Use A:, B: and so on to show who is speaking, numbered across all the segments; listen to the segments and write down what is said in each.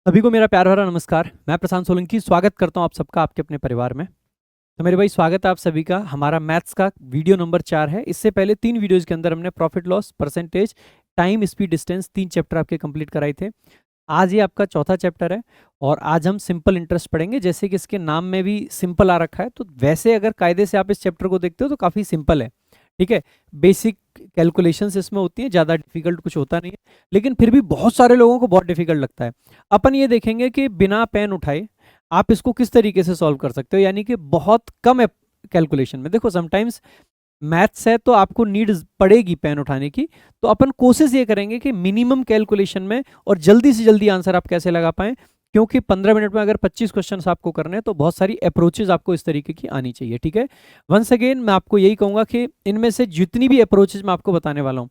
A: सभी को मेरा प्यार भरा नमस्कार। मैं प्रशांत सोलंकी स्वागत करता हूं आप सबका आपके अपने परिवार में। तो मेरे भाई स्वागत है आप सभी का। हमारा मैथ्स का वीडियो नंबर 4 है। इससे पहले 3 वीडियोज़ के अंदर हमने profit loss, percentage, time, speed, distance 3 chapter आपके कंप्लीट कराए थे। आज ये आपका चौथा चैप्टर है और आज हम सिंपल इंटरेस्ट पढ़ेंगे। जैसे कि इसके नाम में भी सिंपल आ रखा है, तो वैसे अगर कायदे से आप इस चैप्टर को देखते हो तो काफ़ी सिंपल है। ठीक है, बेसिक कैलकुलेशंस इसमें होती हैं, ज़्यादा डिफिकल्ट कुछ होता नहीं है, लेकिन फिर भी बहुत सारे लोगों को बहुत डिफिकल्ट लगता है। अपन ये देखेंगे कि बिना पेन उठाए आप इसको किस तरीके से सॉल्व कर सकते हो, यानी कि बहुत कम कैलकुलेशन में। देखो समटाइम्स मैथ्स है तो आपको नीड पड़ेगी पेन उठाने की, तो अपन कोशिश ये करेंगे कि मिनिमम कैलकुलेशन में और जल्दी से जल्दी आंसर आप कैसे लगा पाएं, क्योंकि 15 मिनट में अगर 25 क्वेश्चंस आपको करने हैं तो बहुत सारी अप्रोचेज आपको इस तरीके की आनी चाहिए। ठीक है, वंस अगेन मैं आपको यही कहूंगा कि इनमें से जितनी भी अप्रोचेज मैं आपको बताने वाला हूँ,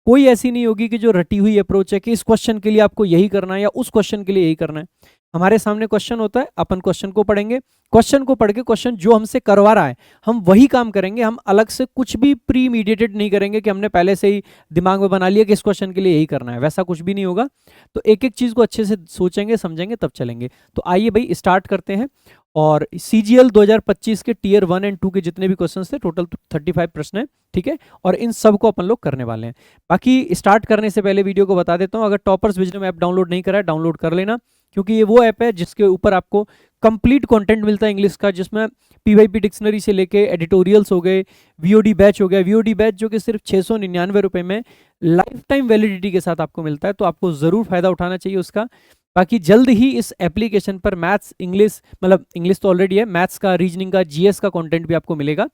A: कोई ऐसी नहीं होगी कि जो रटी हुई अप्रोच है कि इस क्वेश्चन के लिए आपको यही करना है या उस क्वेश्चन के लिए यही करना है। हमारे सामने क्वेश्चन होता है, अपन क्वेश्चन को पढ़ेंगे, क्वेश्चन को पढ़ के क्वेश्चन जो हमसे करवा रहा है हम वही काम करेंगे। हम अलग से कुछ भी प्री मीडिएटेड नहीं करेंगे कि हमने पहले से ही दिमाग में बना लिया कि इस क्वेश्चन के लिए यही करना है, वैसा कुछ भी नहीं होगा। तो एक एक चीज को अच्छे से सोचेंगे समझेंगे तब चलेंगे। तो आइए भाई स्टार्ट करते हैं। और सीजीएल 2025 के टीयर 1 एंड 2 के जितने भी क्वेश्चन थे, टोटल 35 प्रश्न है। ठीक है, और इन सब को अपन लोग करने वाले हैं। बाकी स्टार्ट करने से पहले वीडियो को बता देता हूँ, अगर टॉपर्स विजडम ऐप डाउनलोड नहीं करा है डाउनलोड कर लेना, क्योंकि ये वो ऐप है जिसके ऊपर आपको कंप्लीट कंटेंट मिलता है इंग्लिश का, जिसमें पीवाईपी डिक्शनरी से लेके एडिटोरियल्स हो गए, वीओडी बैच हो गया। वीओडी बैच जो कि सिर्फ 699 रुपए में लाइफ टाइम वैलिडिटी के साथ आपको मिलता है, तो आपको ज़रूर फायदा उठाना चाहिए उसका। बाकी जल्द ही इस एप्लीकेशन पर मैथ्स इंग्लिश, मतलब इंग्लिश तो ऑलरेडी है, मैथ्स का, रीजनिंग का, जीएस का कंटेंट भी आपको मिलेगा।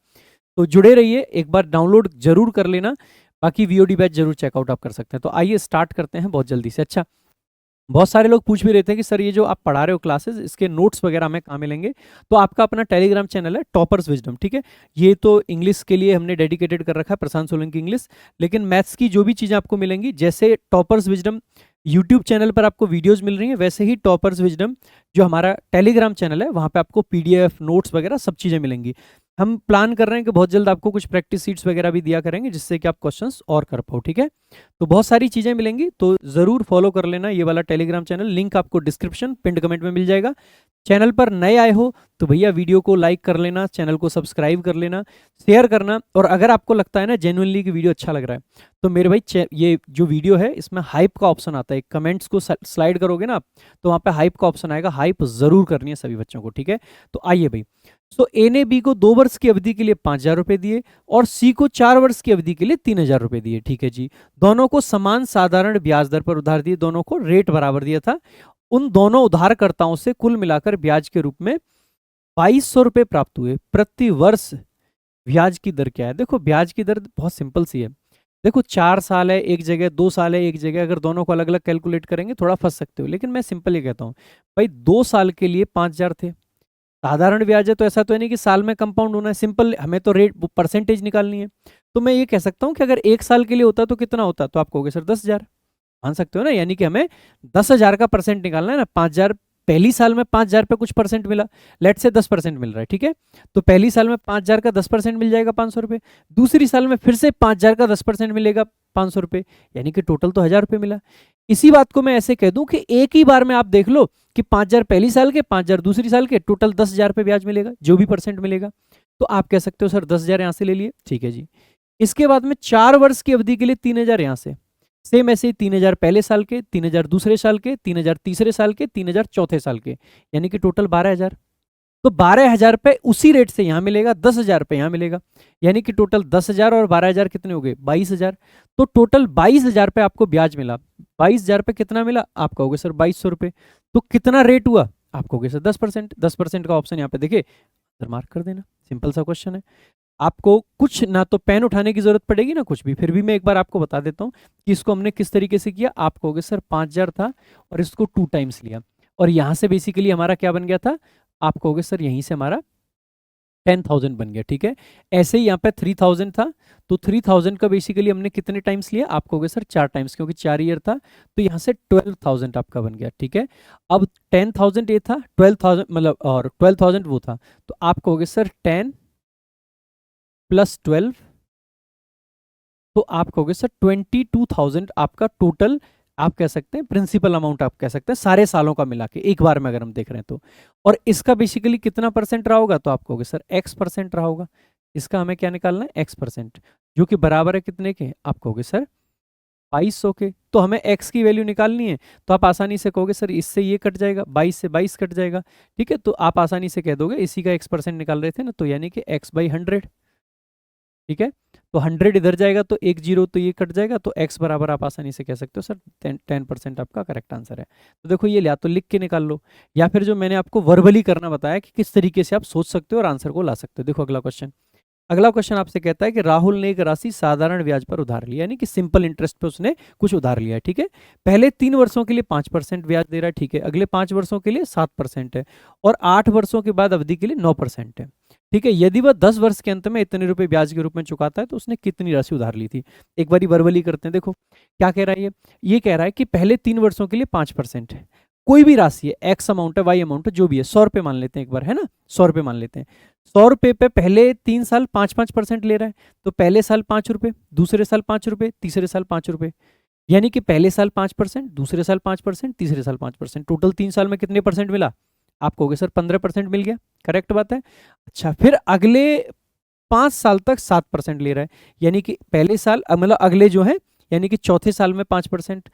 A: तो जुड़े रहिए, एक बार डाउनलोड जरूर कर लेना। बाकी वीओडी बैच जरूर चेकआउट आप कर सकते हैं। तो आइए स्टार्ट करते हैं बहुत जल्दी से। अच्छा, बहुत सारे लोग पूछ भी रहे थे कि सर ये जो आप पढ़ा रहे हो क्लासेस, इसके नोट्स वगैरह हमें कहाँ मिलेंगे। तो आपका अपना टेलीग्राम चैनल है टॉपर्स विजडम। ठीक है, ये तो इंग्लिश के लिए हमने डेडिकेटेड कर रखा है, प्रशांत सोलंकी इंग्लिश। लेकिन मैथ्स की जो भी चीज़ें आपको मिलेंगी, जैसे टॉपर्स विजडम यूट्यूब चैनल पर आपको वीडियोस मिल रही हैं, वैसे ही टॉपर्स विजडम जो हमारा टेलीग्राम चैनल है, वहाँ पे आपको पीडीएफ नोट्स वगैरह सब चीज़ें मिलेंगी। हम प्लान कर रहे हैं कि बहुत जल्द आपको कुछ प्रैक्टिस सीट्स वगैरह भी दिया करेंगे, जिससे कि आप क्वेश्चंस और कर पाओ। ठीक है, तो बहुत सारी चीज़ें मिलेंगी, तो ज़रूर फॉलो कर लेना ये वाला टेलीग्राम चैनल। लिंक आपको डिस्क्रिप्शन पिंड कमेंट में मिल जाएगा। चैनल पर नए आए हो तो भैया वीडियो को लाइक कर लेना, चैनल को सब्सक्राइब कर लेना, शेयर करना। और अगर आपको लगता है ना जेन्युइनली कि वीडियो अच्छा लग रहा है, तो मेरे भाई ये जो वीडियो है इसमें हाइप का ऑप्शन आता है, कमेंट्स को स्लाइड करोगे ना आप, तो वहाँ पे हाइप का ऑप्शन आएगा। हाइप ज़रूर करनी है सभी बच्चों को। ठीक है, तो आइए भाई। तो ए ने बी को 2 वर्ष की अवधि के लिए 5,000 रुपए दिए और सी को 4 वर्ष की अवधि के लिए 3,000 रुपए दिए। ठीक है जी, दोनों को समान साधारण ब्याज दर पर उधार दिए, दोनों को रेट बराबर दिया था। उन दोनों उधारकर्ताओं से कुल मिलाकर ब्याज के रूप में 2,200 रुपए प्राप्त हुए। प्रति वर्ष ब्याज की दर क्या है? देखो ब्याज की दर बहुत सिंपल सी है। देखो 4 साल है एक जगह, 2 साल है एक जगह, अगर दोनों को अलग अलग कैलकुलेट करेंगे थोड़ा फंस सकते हो, लेकिन मैं सिंपल ये कहता हूँ भाई, 2 साल के लिए 5,000 थे। साधारण ब्याज है तो ऐसा तो है नहीं कि साल में कंपाउंड होना है, सिंपल हमें तो रेट परसेंटेज निकालनी है। तो मैं ये कह सकता हूँ कि अगर 1 साल के लिए होता तो कितना होता, तो आप कहोगे सर 10,000। मान सकते हो ना, यानी कि हमें 10,000 का परसेंट निकालना है ना। 5,000 पहली साल में 5,000 पे कुछ परसेंट मिला, लेट से 10% मिल रहा है। ठीक है, तो पहली साल में 5,000 का 10% मिल जाएगा 500 रुपये, दूसरी साल में फिर से 5,000 का 10% मिलेगा 500 रुपये, यानी कि टोटल तो 1,000 रुपये मिला। इसी बात को मैं ऐसे कह दूं कि एक ही बार में आप देख लो कि 5,000 पहली साल के, 5,000 दूसरी साल के, टोटल 10,000 पे ब्याज मिलेगा, जो भी परसेंट मिलेगा। तो आप कह सकते हो सर 10,000 यहां से ले लिए। ठीक है जी, इसके बाद में 4 वर्ष की अवधि के लिए 3,000 यहां से, सेम ऐसे ही 3,000 पहले साल के, 3,000 दूसरे साल के, 3,000 तीसरे साल के, 3,000 चौथे साल के, यानी कि टोटल 12,000। तो 12,000 पे उसी रेट से यहां मिलेगा, 10,000 पे यहां मिलेगा, यानी कि टोटल 10,000 और 12,000 कितने हो गए? 22,000। तो टोटल 22,000 पे आपको ब्याज मिला। 22,000 पे कितना मिला? आप कहोगे सर 2,200 रुपये। तो कितना रेट हुआ? आप कहोगे सर 10%। 10% का ऑप्शन यहाँ पे देखिए, मार्क कर देना, सिंपल सा क्वेश्चन है। आपको कुछ ना तो पेन उठाने की जरूरत पड़ेगी ना कुछ भी, फिर भी मैं एक बार आपको बता देता हूँ कि इसको हमने किस तरीके से किया। आप कहोगे सर 5,000 था और इसको 2 टाइम्स लिया, और यहां से बेसिकली हमारा क्या बन गया था? आप कहोगे सर यहीं से हमारा 10,000 बन गया। ठीक है, ऐसे ही यहाँ पे 3,000 था, तो 3,000 का बेसिकली हमने कितने टाइम्स लिया? आप कहोगे सर 4 टाइम्स, क्योंकि 4 ईयर था, तो यहाँ से 12,000 आपका बन गया। ठीक है, अब 10,000 ये था, 12,000 मतलब, और 12,000 वो था, तो आप कहोगे सर 10 + 12, तो आप कहोगे सर 22,000 आपका टोटल आप कह सकते हैं प्रिंसिपल अमाउंट, आप कह सकते हैं सारे सालों का मिला के एक बार में अगर हम देख रहे हैं तो। और इसका बेसिकली कितना परसेंट रहा होगा, तो आप कहोगे सर x% रहा होगा। इसका हमें क्या निकालना है, x%, जो कि बराबर है कितने के, आप कहोगे सर 2200 के। तो हमें x की वैल्यू निकालनी है, तो आप आसानी से कहोगे सर इससे ये कट जाएगा, 22 से 22 कट जाएगा, ठीक है। तो आप आसानी से कह दोगे, इसी का x% निकाल रहे थे ना, तो यानी कि x/100, ठीक है। तो 100 इधर जाएगा तो 1 0 तो ये कट जाएगा, तो x बराबर आप आसानी से कह सकते हो सर 10% आपका करेक्ट आंसर है। तो देखो ये या तो लिख के निकाल लो, या फिर जो मैंने आपको वर्बली करना बताया कि किस तरीके से आप सोच सकते हो और आंसर को ला सकते हो। देखो अगला क्वेश्चन, अगला क्वेश्चन आपसे कहता है कि राहुल ने एक राशि साधारण ब्याज पर उधार लिया, यानी कि सिंपल इंटरेस्ट पे उसने कुछ उधार लिया है, ठीक है। पहले 3 वर्षों के लिए 5% ब्याज दे रहा है, ठीक है। अगले 5 वर्षों के लिए 7% है, और 8 वर्षों के बाद अवधि के लिए 9% है, ठीक है। यदि वह 10 वर्ष के अंत में इतने रुपए ब्याज के रूप में चुकाता है तो उसने कितनी राशि उधार ली थी। एक बारी वर्बली करते हैं। देखो क्या कह रहा है, ये कह रहा है कि पहले 3 वर्षों के लिए 5% है, कोई भी राशि है, एक्स अमाउंट है, वाई अमाउंट है, जो भी है, 100 रुपये मान लेते हैं एक बार, है ना, 100 रुपये मान लेते हैं। 100 रुपये पे पहले 3 साल 5-5% ले रहा है, तो पहले साल 5 रुपये, दूसरे साल 5 रुपये, तीसरे साल 5 रुपये, यानी कि पहले साल 5%, दूसरे साल 5%, तीसरे साल 5%, टोटल 3 साल में कितने परसेंट मिला, आप कहोगे सर 15% मिल गया, करेक्ट बात है। अच्छा, फिर अगले 5 साल तक 7% ले रहा है, यानी कि पहले साल मतलब अगले जो है, यानी कि चौथे साल में 5%,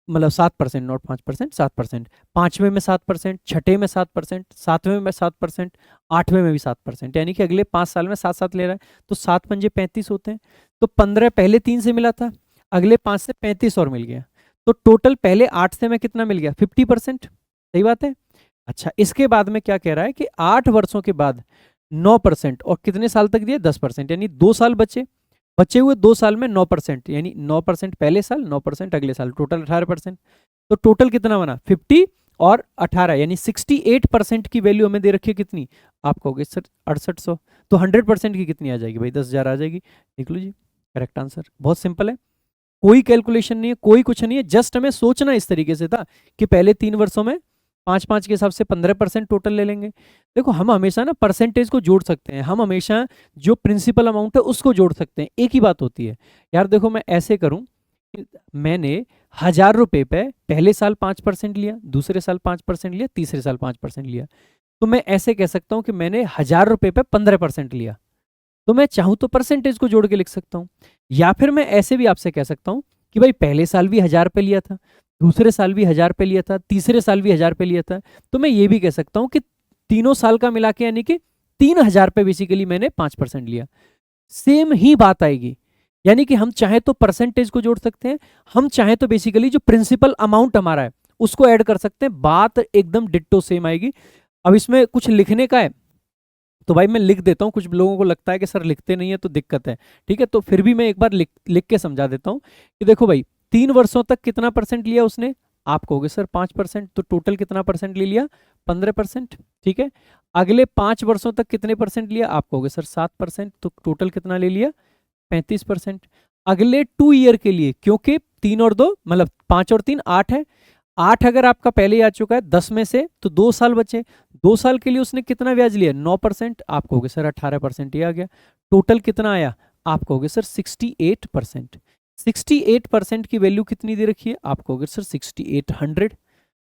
A: मतलब 7%, नॉट 5%, 7%, पांचवें में 7%, छठे में 7%, सातवें में 7%, आठवें में भी 7%, यानी कि अगले 5 साल में 7 ले रहा है, तो 7×5 = 35 होते हैं। तो 15 पहले 3 से मिला था, अगले 5 से 35 और मिल गया, तो टोटल पहले 8 से में कितना मिल गया, 50%, सही बात है। अच्छा, इसके बाद में क्या कह रहा है कि 8 वर्षों के बाद 9%, और कितने साल तक दिए, 10%, यानी 2 साल बचे हुए 2 साल में 9%, यानी 9% पहले साल, 9% अगले साल, टोटल 18%। तो टोटल कितना बना, 50 और 18, यानी 68% की वैल्यू हमें दे रखी है कितनी, आप कहोगे सर 6800। तो 100% की कितनी आ जाएगी भाई, 10,000 आ जाएगी। देख लो जी, करेक्ट आंसर, बहुत सिंपल है, कोई कैलकुलेशन नहीं है, कोई कुछ नहीं है, जस्ट हमें सोचना इस तरीके से था कि पहले 3 वर्षों में 5-5 के हिसाब से 15% टोटल ले लेंगे। देखो हम हमेशा ना परसेंटेज को जोड़ सकते हैं, हम हमेशा जो प्रिंसिपल अमाउंट है उसको जोड़ सकते हैं, एक ही बात होती है यार। देखो मैं ऐसे करूं, मैंने 1000 रुपये पे पहले साल 5% लिया, दूसरे साल 5% लिया, तीसरे साल 5% लिया, तो मैं ऐसे कह सकता हूं कि मैंने 1000 रुपये पे 15% लिया। तो मैं चाहूं तो परसेंटेज को जोड़ के लिख सकता हूं, या फिर मैं ऐसे भी आपसे कह सकता हूं कि भाई पहले साल भी 1000 रुपये लिया था, दूसरे साल भी 1000 रुपये लिया था, तीसरे साल भी 1000 रुपये लिया था, तो मैं ये भी कह सकता हूं कि तीनों साल का मिला के यानी कि 3000 रुपये बेसिकली मैंने 5% लिया, सेम ही बात आएगी। यानी कि हम चाहे तो परसेंटेज को जोड़ सकते हैं, हम चाहे तो बेसिकली जो प्रिंसिपल अमाउंट हमारा है उसको ऐड कर सकते हैं, बात एकदम डिट्टो सेम आएगी। अब इसमें कुछ लिखने का है तो भाई मैं लिख देता हूँ, कुछ लोगों को लगता है कि सर लिखते नहीं है तो दिक्कत है, ठीक है। तो फिर भी मैं एक बार लिख के समझा देता हूँ कि देखो भाई 3 वर्षों तक कितना परसेंट लिया उसने, आप कहोगे सर 5%, तो टोटल कितना परसेंट ले लिया, 15%, ठीक है। अगले 5 वर्षों तक कितने परसेंट लिया, आप कहोगे सर 7%, तो टोटल कितना ले लिया, 35%। अगले 2 ईयर के लिए, क्योंकि 3 और 2 मतलब 5 और 3 8 है, 8 अगर आपका पहले ही आ चुका है 10 में से, तो 2 साल बचे, 2 साल के लिए उसने कितना ब्याज लिया, 9%, आप कहोगे सर 18% ही आ गया। टोटल कितना आया, आप कहोगे सर 68%। 68% की वैल्यू कितनी दे रखी है, आप कहोगे सर 6800,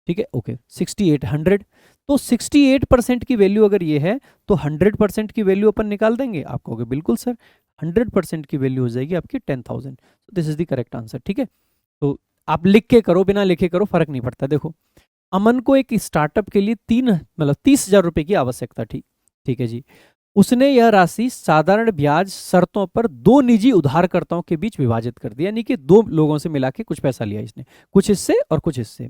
A: ठीक है, ओके 6800। तो 68% की वैल्यू अगर ये है तो 100% की वैल्यू अपन निकाल देंगे, आप कहोगे बिल्कुल सर 100% की वैल्यू हो जाएगी आपकी 10,000। This is the correct answer, ठीक है। तो आप लिख के करो, बिना लिखे करो, फर्क नहीं पड़ता। देखो अमन को एक स्टार्टअप के लिए 30,000 रुपए की आवश्यकता थी, ठीक है जी। उसने यह राशि साधारण ब्याज शर्तों पर 2 निजी उधारकर्ताओं के बीच विभाजित कर दी, यानी कि 2 लोगों से मिला के कुछ पैसा लिया इसने, कुछ इससे और कुछ इससे।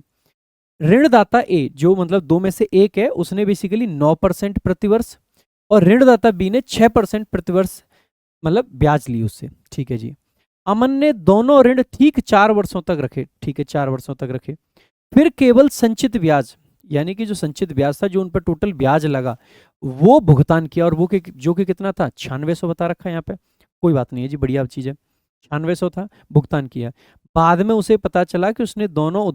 A: ऋणदाता ए, जो मतलब 2 में से एक है, उसने बेसिकली 9% प्रतिवर्ष, और ऋणदाता बी ने 6% प्रतिवर्ष मतलब ब्याज ली उससे, ठीक है जी। अमन ने दोनों ऋण ठीक 4 वर्षों तक रखे, ठीक है, 4 वर्षों तक रखे, फिर केवल संचित ब्याज, यानी कि जो संचित ब्याज था, जो उन पर टोटल ब्याज लगा, वो भुगतान किया, और वो जो कि कितना था, 9600 बता रखा है यहाँ पे, कोई बात नहीं है जी, बढ़िया चीज है, 9600 था, भुगतान किया। बाद में उसे पता चला कि उसने दोनों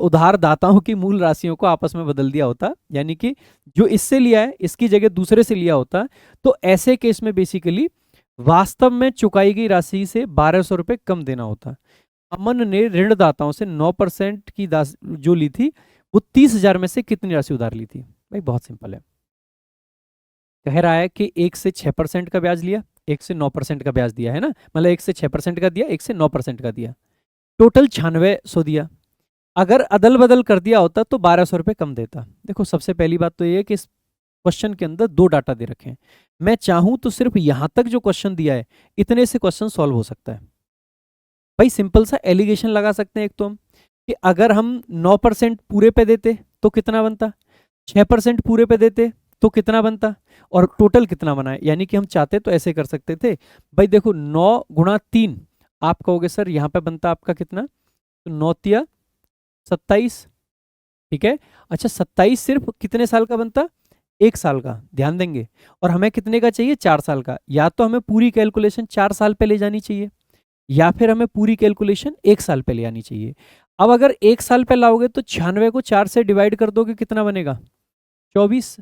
A: उधारदाताओं की मूल राशियों को आपस में बदल दिया होता, यानी कि जो इससे लिया है इसकी जगह दूसरे से लिया होता, तो ऐसे केस में बेसिकली वास्तव में चुकाई गई राशि से 1200 रुपये कम देना होता। अमन ने ऋणदाताओं से 9% की जो ली थी, वो 30,000 में से कितनी राशि उधार ली थी? भाई बहुत सिंपल है। कह रहा है कि 1 से 6% का ब्याज लिया, 1 से 9% का ब्याज दिया है ना, मतलब 1 से 6% का दिया, 1 से 9% का दिया, टोटल 9600 दिया। अगर अदल बदल कर दिया होता तो 1200 रुपये कम देता। देखो सबसे पहली बात तो ये है कि इस क्वेश्चन के अंदर 2 डाटा दे रखे हैं। मैं चाहूं तो सिर्फ यहां तक जो क्वेश्चन दिया है, इतने से क्वेश्चन सॉल्व हो सकता है। भाई सिंपल सा एलिगेशन लगा सकते हैं एक तो हम, कि अगर हम 9% पूरे पे देते तो कितना बनता, 6% पूरे पे देते तो कितना बनता, और टोटल कितना बना है। यानी कि हम चाहते तो ऐसे कर सकते थे। भाई देखो 9 गुणा 3, आप कहोगे सर यहाँ पे बनता आपका कितना, तो 9 तिया 27, ठीक है। अच्छा 27 सिर्फ कितने साल का बनता, 1 साल का, ध्यान देंगे। और हमें कितने का चाहिए, 4 साल का। या तो हमें पूरी कैलकुलेशन 4 साल पे ले जानी चाहिए, या फिर हमें पूरी कैलकुलेशन 1 साल पे ले आनी चाहिए। अब अगर 1 साल पे लाओगे तो 96 को 4 से डिवाइड कर दोगे, कितना बनेगा, 24,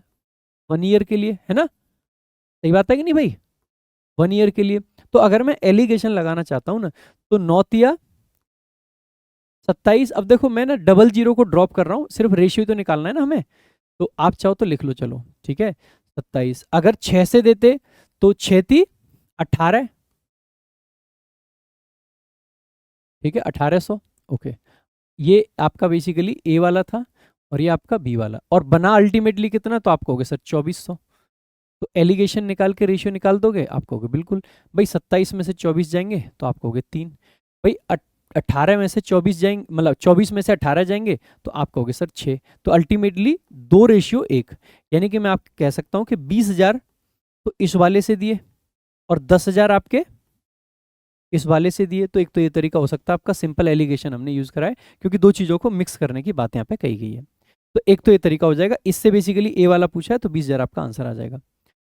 A: 1 ईयर के लिए, है ना। सही बात है कि नहीं भाई, 1 ईयर के लिए। तो अगर मैं एलिगेशन लगाना चाहता हूं ना, तो 9 तिया 27। अब देखो मैं ना डबल जीरो को ड्रॉप कर रहा हूं, सिर्फ रेशियो तो निकालना है ना हमें, तो आप चाहो तो लिख लो, चलो ठीक है। 27 अगर 6 से देते तो 6 ती 18, ठीक है, 1800। ओके, ये आपका बेसिकली ए वाला था, और ये आपका बी वाला, और बना अल्टीमेटली कितना, तो आप कहोगे सर 2400। तो एलिगेशन निकाल के रेशियो निकाल दोगे, आप कहोगे बिल्कुल। भाई 27 में से 24 जाएंगे तो आप कहोगे 3। भाई 18 में से 24 जाएंगे, मतलब 24 में से 18 जाएंगे तो आप कहोगे सर 6। तो अल्टीमेटली 2:1, यानी कि मैं आप कह सकता हूं कि 20,000 तो इस वाले से दिए, और 10,000 आपके इस वाले से दिए। तो एक तो ये तरीका हो सकता है आपका, सिंपल एलिगेशन हमने यूज करा है, क्योंकि दो चीजों को मिक्स करने की बात यहाँ पे कही गई है। तो एक तो ये तरीका हो जाएगा, इससे बेसिकली ए वाला पूछा है तो 20,000 आपका आंसर आ जाएगा।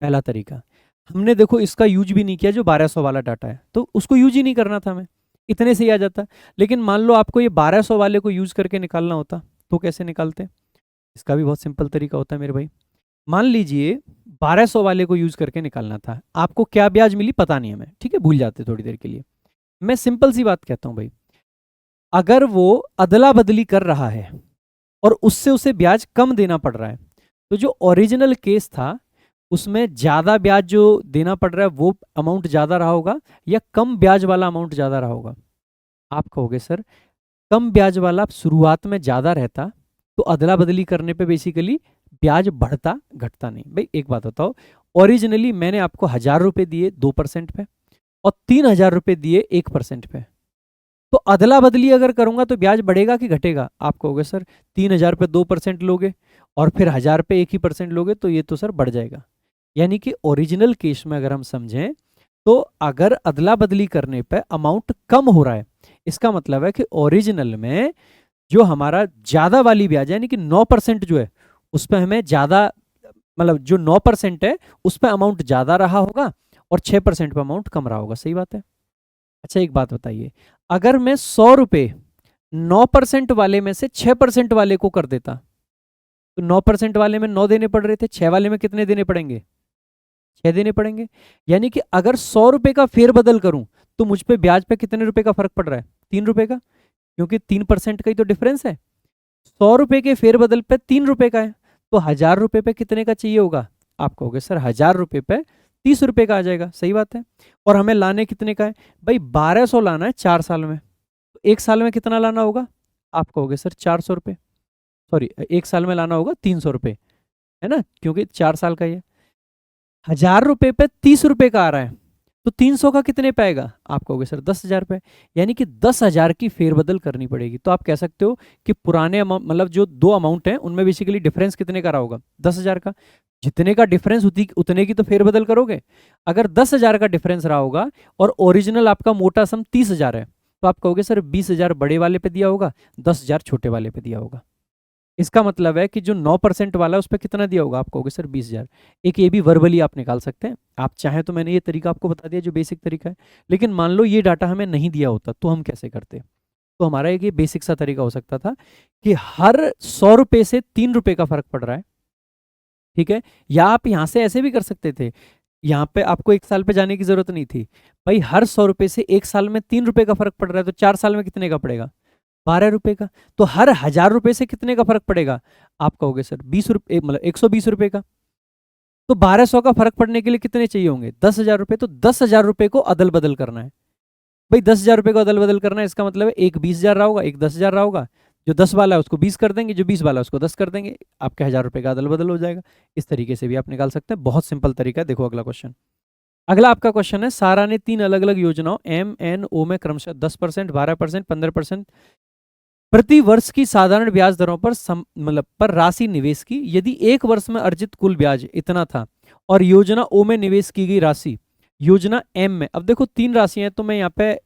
A: पहला तरीका। हमने देखो इसका यूज भी नहीं किया, जो 1200 वाला डाटा है, तो उसको यूज ही नहीं करना था हमें, इतने से ही आ जाता। लेकिन मान लो आपको ये 1200 वाले को यूज करके निकालना होता, तो कैसे निकालते, इसका भी बहुत सिंपल तरीका होता है मेरे भाई। मान लीजिए 1200 वाले को यूज करके निकालना था, आपको क्या ब्याज मिली पता नहीं हमें, ठीक है, भूल जाते थोड़ी देर के लिए। मैं सिंपल सी बात कहता हूं भाई, अगर वो अदला बदली कर रहा है और उससे उसे ब्याज कम देना पड़ रहा है, तो जो ओरिजिनल केस था उसमें ज्यादा ब्याज जो देना पड़ रहा है वो अमाउंट ज्यादा रहा होगा, या कम ब्याज वाला अमाउंट ज्यादा रहा होगा। आप कहोगे सर कम ब्याज वाला शुरुआत में ज्यादा रहता, तो अदला बदली करने पे बेसिकली ब्याज बढ़ता घटता नहीं। भाई एक बात बताओ, ओरिजिनली मैंने आपको 1,000 रुपए दिए 2% पे, और 3,000 रुपए दिए 1% पे, तो अदला बदली अगर करूंगा तो ब्याज बढ़ेगा कि घटेगा। आप कहोगे सर 3,000 पे 2% लोगे, और फिर 1,000 पे 1% लोगे, तो ये तो सर बढ़ जाएगा। यानी कि ओरिजिनल केस में अगर हम समझें, तो अगर अदला बदली करने पे अमाउंट कम हो रहा है, इसका मतलब है कि ओरिजिनल में जो हमारा ज्यादा वाली ब्याज है, यानी कि 9% जो है, उस पर हमें ज्यादा, मतलब जो 9% है उस पर अमाउंट ज्यादा रहा होगा, और 6% पर अमाउंट कम रहा होगा। सही बात है। अच्छा एक बात बताइए, अगर मैं 100 रुपये 9% वाले में से 6% वाले को कर देता, तो 9% वाले में 9 देने पड़ रहे थे, 6 वाले में कितने देने पड़ेंगे, 6 देने पड़ेंगे। यानी कि अगर 100 रुपये का फेरबदल करूं, तो मुझ पे ब्याज पे कितने रुपए का फर्क पड़ रहा है, 3 रुपए का, क्योंकि 3% का ही तो डिफरेंस है। 100 रुपये के फेरबदल पे 3 रुपए का है, तो 1,000 रुपये पे कितने का चाहिए होगा। आप कहोगे सर 1,000 रुपये पे 30 रुपए का आ जाएगा। सही बात है। और हमें लाने कितने का है, भाई 1,200 लाना है 4 साल में, तो 1 साल में कितना लाना होगा। आप कहोगे सर 400 रुपये, सॉरी 1 साल में लाना होगा 300 रुपये, है ना, क्योंकि 4 साल का ही है। 1,000 रुपये पे 30 रुपए का आ रहा है, तो 300 का कितने पे आएगा। आप कहोगे सर 10,000 पे, यानी कि 10,000 की फेरबदल करनी पड़ेगी। तो आप कह सकते हो कि पुराने अमाउंट, मतलब जो दो अमाउंट हैं उनमें बेसिकली डिफरेंस कितने का रहा होगा, 10,000 का। जितने का डिफरेंस उतने की तो फेरबदल करोगे। अगर 10,000 का डिफरेंस रहा होगा और ओरिजिनल आपका मोटा सम 30,000 है, तो आप कहोगे सर 20,000 बड़े वाले पे दिया होगा, 10,000 छोटे वाले पे दिया होगा। इसका मतलब है कि जो 9% वाला है उस पर कितना दिया होगा। आप कहोगे सर 20,000। एक ये भी वर्बली आप निकाल सकते हैं, आप चाहें तो मैंने ये तरीका आपको बता दिया जो बेसिक तरीका है। लेकिन मान लो ये डाटा हमें नहीं दिया होता, तो हम कैसे करते। तो हमारा एक ये बेसिक सा तरीका हो सकता था कि हर 100 रुपये से 3 रुपये का फर्क पड़ रहा है, ठीक है। या आप यहां से ऐसे भी कर सकते थे, यहाँ पे आपको 1 साल पे जाने की जरूरत नहीं थी भाई। हर 100 रुपए से 1 साल में 3 रुपए का फर्क पड़ रहा है, तो 4 साल में कितने का पड़ेगा? 12 रुपए का। तो हर 1000 रुपए से कितने का फर्क पड़ेगा? आप कहोगे सर 20 रुपए, मतलब 120 रुपए का। तो 1200 का फर्क पड़ने के लिए कितने चाहिए होंगे? 10,000 रुपए। तो 10,000 रुपए को अदल बदल करना है भाई। 10,000 रुपए को अदल बदल करना है, इसका मतलब है एक 20,000 रहा होगा, एक 10,000 रहा होगा। जो 10 वाला है उसको 20 कर देंगे, जो 20 वाला है उसको 10 कर देंगे, आपके 1000 रुपए का अदल बदल हो जाएगा। इस तरीके से भी आप निकाल सकते हैं, बहुत सिंपल तरीका है। देखो अगला क्वेश्चन। अगला आपका क्वेश्चन है, सारा ने 3 अलग अलग योजनाओं एम एन ओ में क्रमशः 10%, 12%, 15% प्रति वर्ष की साधारण ब्याज दरों पर मतलब पर राशि निवेश की। यदि एक वर्ष में अर्जित कुल ब्याज इतना था और योजना ओ में निवेश की गई राशि योजना एम में, अब देखो 3 राशियां हैं, तो मैं यहाँ पे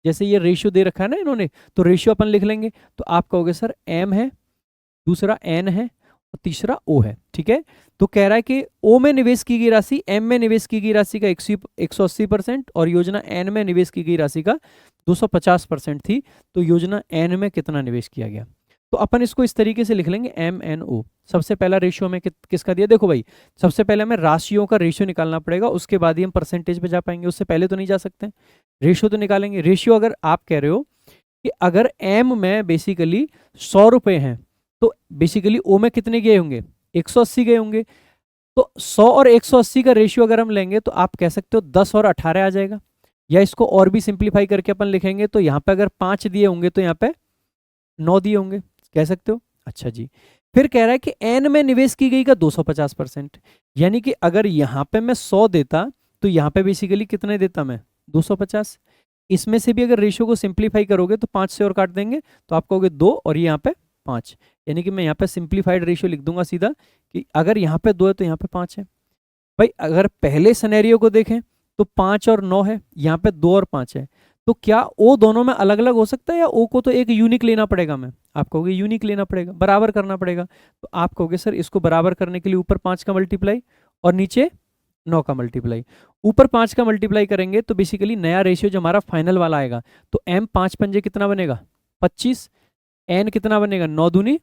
A: जैसे ये रेशियो दे रखा है ना इन्होंने, तो रेशियो अपन लिख लेंगे। तो आप कहोगे सर एम है, दूसरा एन है और तीसरा ओ है। ठीक है, तो कह रहा है कि ओ में निवेश की गई राशि एम में निवेश की गई राशि का 180% और योजना एन में निवेश की गई राशि का 250% थी। तो योजना एन में कितना निवेश किया गया? तो अपन इसको इस तरीके से लिख लेंगे एम एन ओ। सबसे पहला रेशियो में किसका दिया? देखो भाई, सबसे पहले हमें राशियों का रेशियो निकालना पड़ेगा, उसके बाद ही हम परसेंटेज पे जा पाएंगे, उससे पहले तो नहीं जा सकते। रेशियो तो निकालेंगे। रेशियो अगर आप कह रहे हो कि अगर एम में बेसिकली 100 रुपए हैं, तो बेसिकली ओ में कितने गए होंगे? 180 गए होंगे। तो 100 और 180 का रेशियो अगर हम लेंगे तो आप कह सकते हो 10 और 18 आ जाएगा। या इसको और भी सिंप्लीफाई करके अपन लिखेंगे, तो यहाँ पे अगर 5 दिए होंगे तो यहाँ पे 9 दिए होंगे, कह सकते हो। अच्छा जी, फिर कह रहा है कि एन में निवेश की गई का 250%, यानी कि अगर यहाँ पे मैं 100 देता तो यहाँ पे बेसिकली कितने देता मैं? 250। इसमें से भी अगर रेशियो को सिंप्लीफाई करोगे तो 5 से और काट देंगे, तो आप कहोगे 2 और ये यहाँ पे 5, यानी कि मैं यहाँ पे सिंप्लीफाइड रेशियो लिख दूंगा सीधा कि अगर यहाँ पे 2 है तो यहाँ पे 5 है। भाई अगर पहले सिनेरियो को देखें तो 5 और 9 है, यहाँ पे 2 और 5 है। तो क्या ओ दोनों में अलग अलग हो सकता है, या ओ को तो एक यूनिक लेना पड़ेगा? मैं आप कहोगे यूनिक लेना पड़ेगा, बराबर करना पड़ेगा। तो आप कहोगे सर इसको बराबर करने के लिए ऊपर 5 का मल्टीप्लाई और नीचे 9 का मल्टीप्लाई। ऊपर 5 का मल्टीप्लाई करेंगे तो बेसिकली नया रेशियो जो हमारा फाइनल वाला आएगा, तो एम 5 पंजे कितना बनेगा? 25। एन कितना बनेगा? 9 दूनी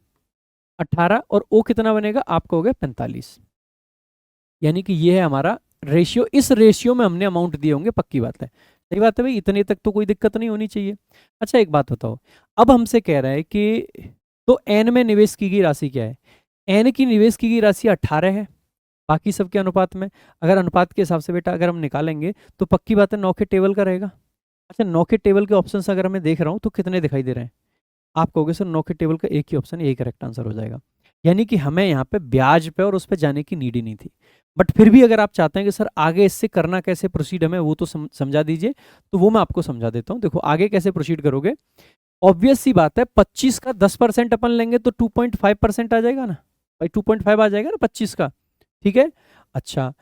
A: 18 और ओ कितना बनेगा? आप कहोगे 45। यानी कि ये है हमारा रेशियो। इस रेशियो में हमने अमाउंट दिए होंगे, पक्की बात है। सही बात है भाई, इतने तक तो कोई दिक्कत नहीं होनी चाहिए। अच्छा एक बात बताओ, अब हमसे कह रहा है कि तो एन में निवेश की गई राशि क्या है? एन की निवेश की गई राशि 18 है, बाकी सबके अनुपात में। अगर अनुपात के हिसाब से बेटा अगर हम निकालेंगे तो पक्की बात है 9 के टेबल का रहेगा। अच्छा 9 के टेबल के ऑप्शन अगर मैं देख रहा हूँ तो कितने दिखाई दे रहे हैं? आप कहोगे सर 9 के टेबल का एक ही ऑप्शन, यही करेक्ट आंसर हो जाएगा। यानी कि हमें यहाँ पे ब्याज पे और उस पे जाने की नीड ही नहीं थी। बट फिर भी अगर आप चाहते हैं कि सर आगे इससे करना कैसे, प्रोसीड हमें वो तो समझा दीजिए, तो वो मैं आपको समझा देता हूँ। देखो आगे कैसे प्रोसीड करोगे, ऑब्वियस सी बात है 25 का 10% अपन लेंगे तो 2.5% आ जाएगा ना भाई, 2.5 आ जाएगा ना 25 का। ठीक है, अच्छा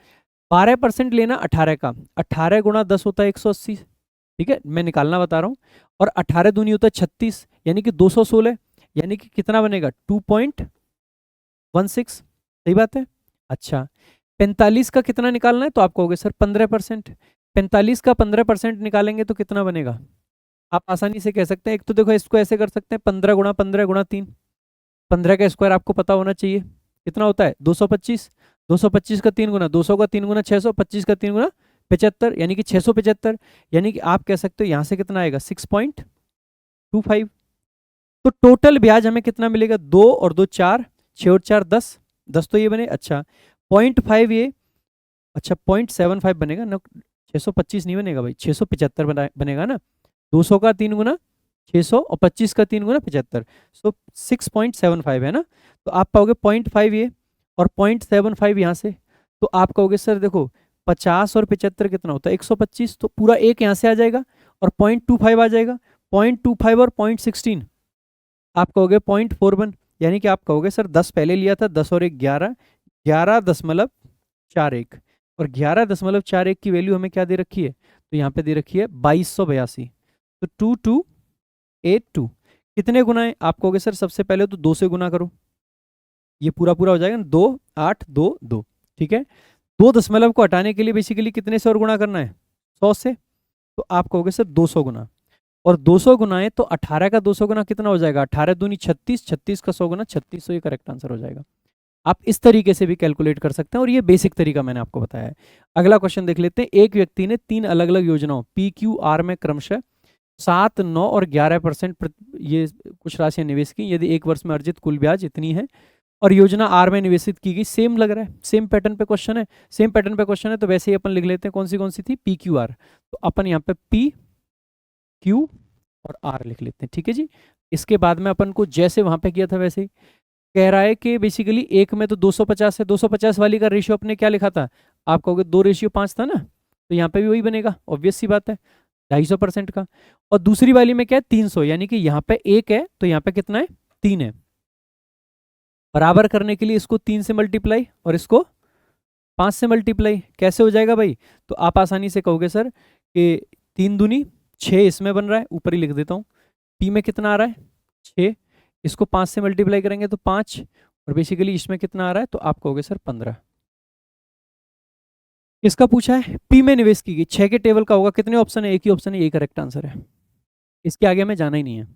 A: 12% लेना 18 का, 18 गुणा 10 होता है 180। ठीक है, मैं निकालना बता रहा हूँ। और 18 दूनी होता है 36, यानी कि 216, यानी कि कितना बनेगा? 2.16। सही बात है। अच्छा 45 का कितना निकालना है? तो आप कहोगे सर 15%। 45 का 15% निकालेंगे तो कितना बनेगा? आप आसानी से कह सकते हैं, एक तो देखो इसको ऐसे कर सकते हैं 15 गुणा 15 गुणा 3, 15 का स्क्वायर आपको पता होना चाहिए कितना होता है? 225। 225 का 3 गुना 200 का 3 गुना 600, 25 का 3 गुना 75, यानी कि 675। यानी कि आप कह सकते हो यहाँ से कितना आएगा? 6.25। तो टोटल ब्याज हमें कितना मिलेगा? 2 और 2 4, 6 और 4 10, 10 तो ये बने। अच्छा 0.5 ये, अच्छा 0.75 बनेगा ना, 625 नहीं बनेगा भाई, 675 बनेगा ना। 200 का 3 गुना 600 और 25 का 3 गुना 75, सो 6.75 है ना। तो आप पाओगे 0.5 ये और 0.75 यहाँ से। तो आप कहोगे सर देखो 50 और 75 कितना होता है? 125। तो पूरा एक यहाँ से आ जाएगा और 0.25 आ जाएगा। 0.25 और 0.16 आप कहोगे 0.41, यानी कि आप कहोगे सर 10 पहले लिया था, 10 और 1 11, 11.41 और 11.41 की वैल्यू हमें क्या दे रखी है? तो यहाँ पे दे रखी है 2282। तो 2282 कितने गुना है? आप कहोगे सर सबसे पहले तो 2 से गुना करो, ये पूरा पूरा हो जाएगा 2 8 2 2। ठीक है, 2 दशमलव को हटाने के लिए बेसिकली कितने से और गुणा करना है? 100 से। तो आप कहोगे सर 200 गुना, और 200 गुना तो 18 का 200 गुना कितना हो जाएगा? 18 दूनी 36, 36 का 100 गुना 3600, ये करेक्ट आंसर हो जाएगा। आप इस तरीके से भी कैलकुलेट कर सकते हैं और ये बेसिक तरीका मैंने आपको बताया है। अगला क्वेश्चन देख लेते हैं। एक व्यक्ति ने 3 अलग अलग योजनाओं PQR में क्रमशः 7, 9 और 11% ये कुछ राशियां निवेश की। यदि एक वर्ष में अर्जित कुल ब्याज इतनी है और योजना आर में निवेशित की गई। सेम लग रहा है, सेम पैटर्न पे क्वेश्चन है, सेम पैटर्न पे क्वेश्चन है, तो वैसे ही अपन लिख लेते हैं। कौन सी थी? PQR। तो अपन यहाँ पे PQ और R लिख लेते हैं। ठीक है जी। इसके बाद में अपन को जैसे वहां पे किया था वैसे ही कह रहा है कि बेसिकली एक में तो 250 है, 250 वाली का रेशियो अपने क्या लिखा था? आप कहोगे 2:5 था ना, तो यहाँ पे भी वही बनेगा, ऑब्वियस सी बात है, 250% का। और दूसरी वाली में क्या है? 300, यानी कि यहाँ पे 1 है तो यहाँ पे कितना है? 3 है। बराबर करने के लिए इसको 3 से मल्टीप्लाई और इसको 5 से मल्टीप्लाई। कैसे हो जाएगा भाई? तो आप आसानी से कहोगे सर कि 3 दूनी 6 इसमें बन रहा है, ऊपर ही लिख देता हूँ। पी में कितना आ रहा है? 6। इसको 5 से मल्टीप्लाई करेंगे तो 5, और बेसिकली इसमें कितना आ रहा है? तो आप कहोगे सर 15। इसका पूछा है पी में निवेश की गई 6 के टेबल का होगा। कितने ऑप्शन है? एक ही ऑप्शन है, यही करेक्ट आंसर है। इसके आगे हमें जाना ही नहीं है।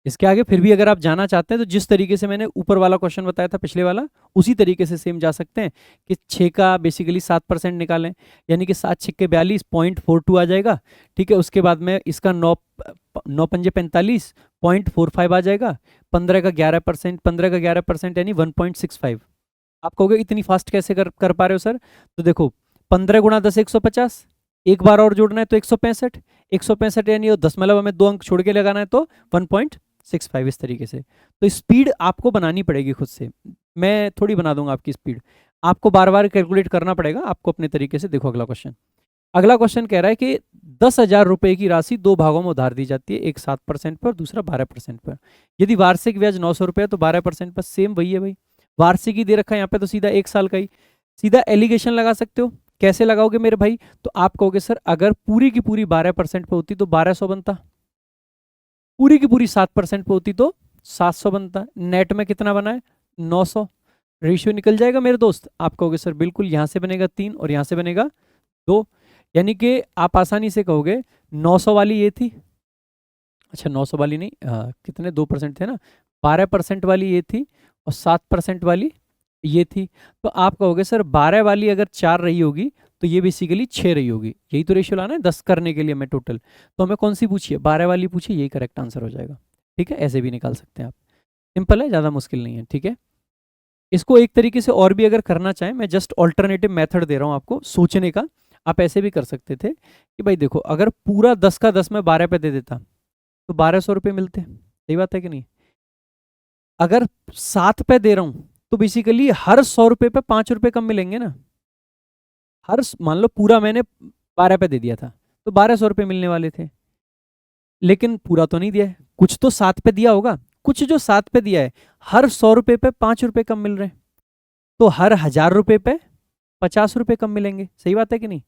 A: इसके आगे फिर भी अगर आप जाना चाहते हैं तो जिस तरीके से मैंने ऊपर वाला क्वेश्चन बताया था पिछले वाला, उसी तरीके से सेम जा सकते हैं कि 6 का बेसिकली 7% निकालें, यानी कि 7 6 42 0.42 आ जाएगा। ठीक है। उसके बाद में इसका 9 पंजे 45 0.45 आ जाएगा। 15 का 11%, 15 का 11% यानी 1.65। आप कहोगे इतनी फास्ट कैसे कर पा रहे हो सर? तो देखो 15 गुणा 10 150, एक बार और जोड़ना है तो 165, 165 यानी 10 मतलब हमें 2 अंक छोड़ के लगाना है तो 1.65। इस तरीके से तो स्पीड आपको बनानी पड़ेगी खुद से, मैं थोड़ी बना दूंगा आपकी स्पीड। आपको बार बार कैलकुलेट करना पड़ेगा आपको अपने तरीके से। देखो अगला क्वेश्चन। अगला क्वेश्चन कह रहा है कि 10,000 रुपए की राशि 2 भागों में उधार दी जाती है, एक 7% पर, दूसरा 12% पर। यदि वार्षिक ब्याज 900 रुपये है तो 12% पर। सेम वही है भाई, वार्षिक ही दे रखा है यहाँ पे, तो सीधा 1 साल का ही सीधा एलिगेशन लगा सकते हो। कैसे लगाओगे मेरे भाई? तो आप कहोगे सर अगर पूरी की पूरी 12% पे होती तो 1200 बनता, पूरी की पूरी 7% पे होती तो 700 बनता। नेट में कितना बना है? 900। रेशियो निकल जाएगा मेरे दोस्त। आप कहोगे सर बिल्कुल, यहाँ से बनेगा 3 और यहाँ से बनेगा 2, यानी कि आप आसानी से कहोगे 900 वाली ये थी, अच्छा 900 वाली नहीं, कितने 2% थे ना, 12% वाली ये थी और 7% वाली ये थी। तो आप कहोगे सर 12 वाली अगर 4 रही होगी तो ये बेसिकली 6 रही होगी। यही तो रेशियो लाना है 10 करने के लिए हमें टोटल। तो हमें कौन सी पूछिए? 12 वाली पूछिए, यही करेक्ट आंसर हो जाएगा। ठीक है, ऐसे भी निकाल सकते हैं आप, सिंपल है, ज़्यादा मुश्किल नहीं है। ठीक है, इसको एक तरीके से और भी अगर करना चाहें, मैं जस्ट ऑल्टरनेटिव मेथड दे रहा हूँ आपको सोचने का। आप ऐसे भी कर सकते थे कि भाई देखो अगर पूरा 10 का 10 में 12 पे दे देता तो 1200 रुपये मिलते। सही बात है कि नहीं? अगर 7 पे दे रहा हूं तो बेसिकली हर 100 रुपये पे 5 रुपये कम मिलेंगे ना। मान लो पूरा मैंने 12 पे दे दिया था तो 1200 रुपये मिलने वाले थे, लेकिन पूरा तो नहीं दिया है, कुछ तो 7 पे दिया होगा। कुछ जो 7 पे दिया है हर 100 रुपये पे 5 रुपये कम मिल रहे हैं, तो हर 1000 रुपये पे 50 रुपये कम मिलेंगे। सही बात है कि नहीं?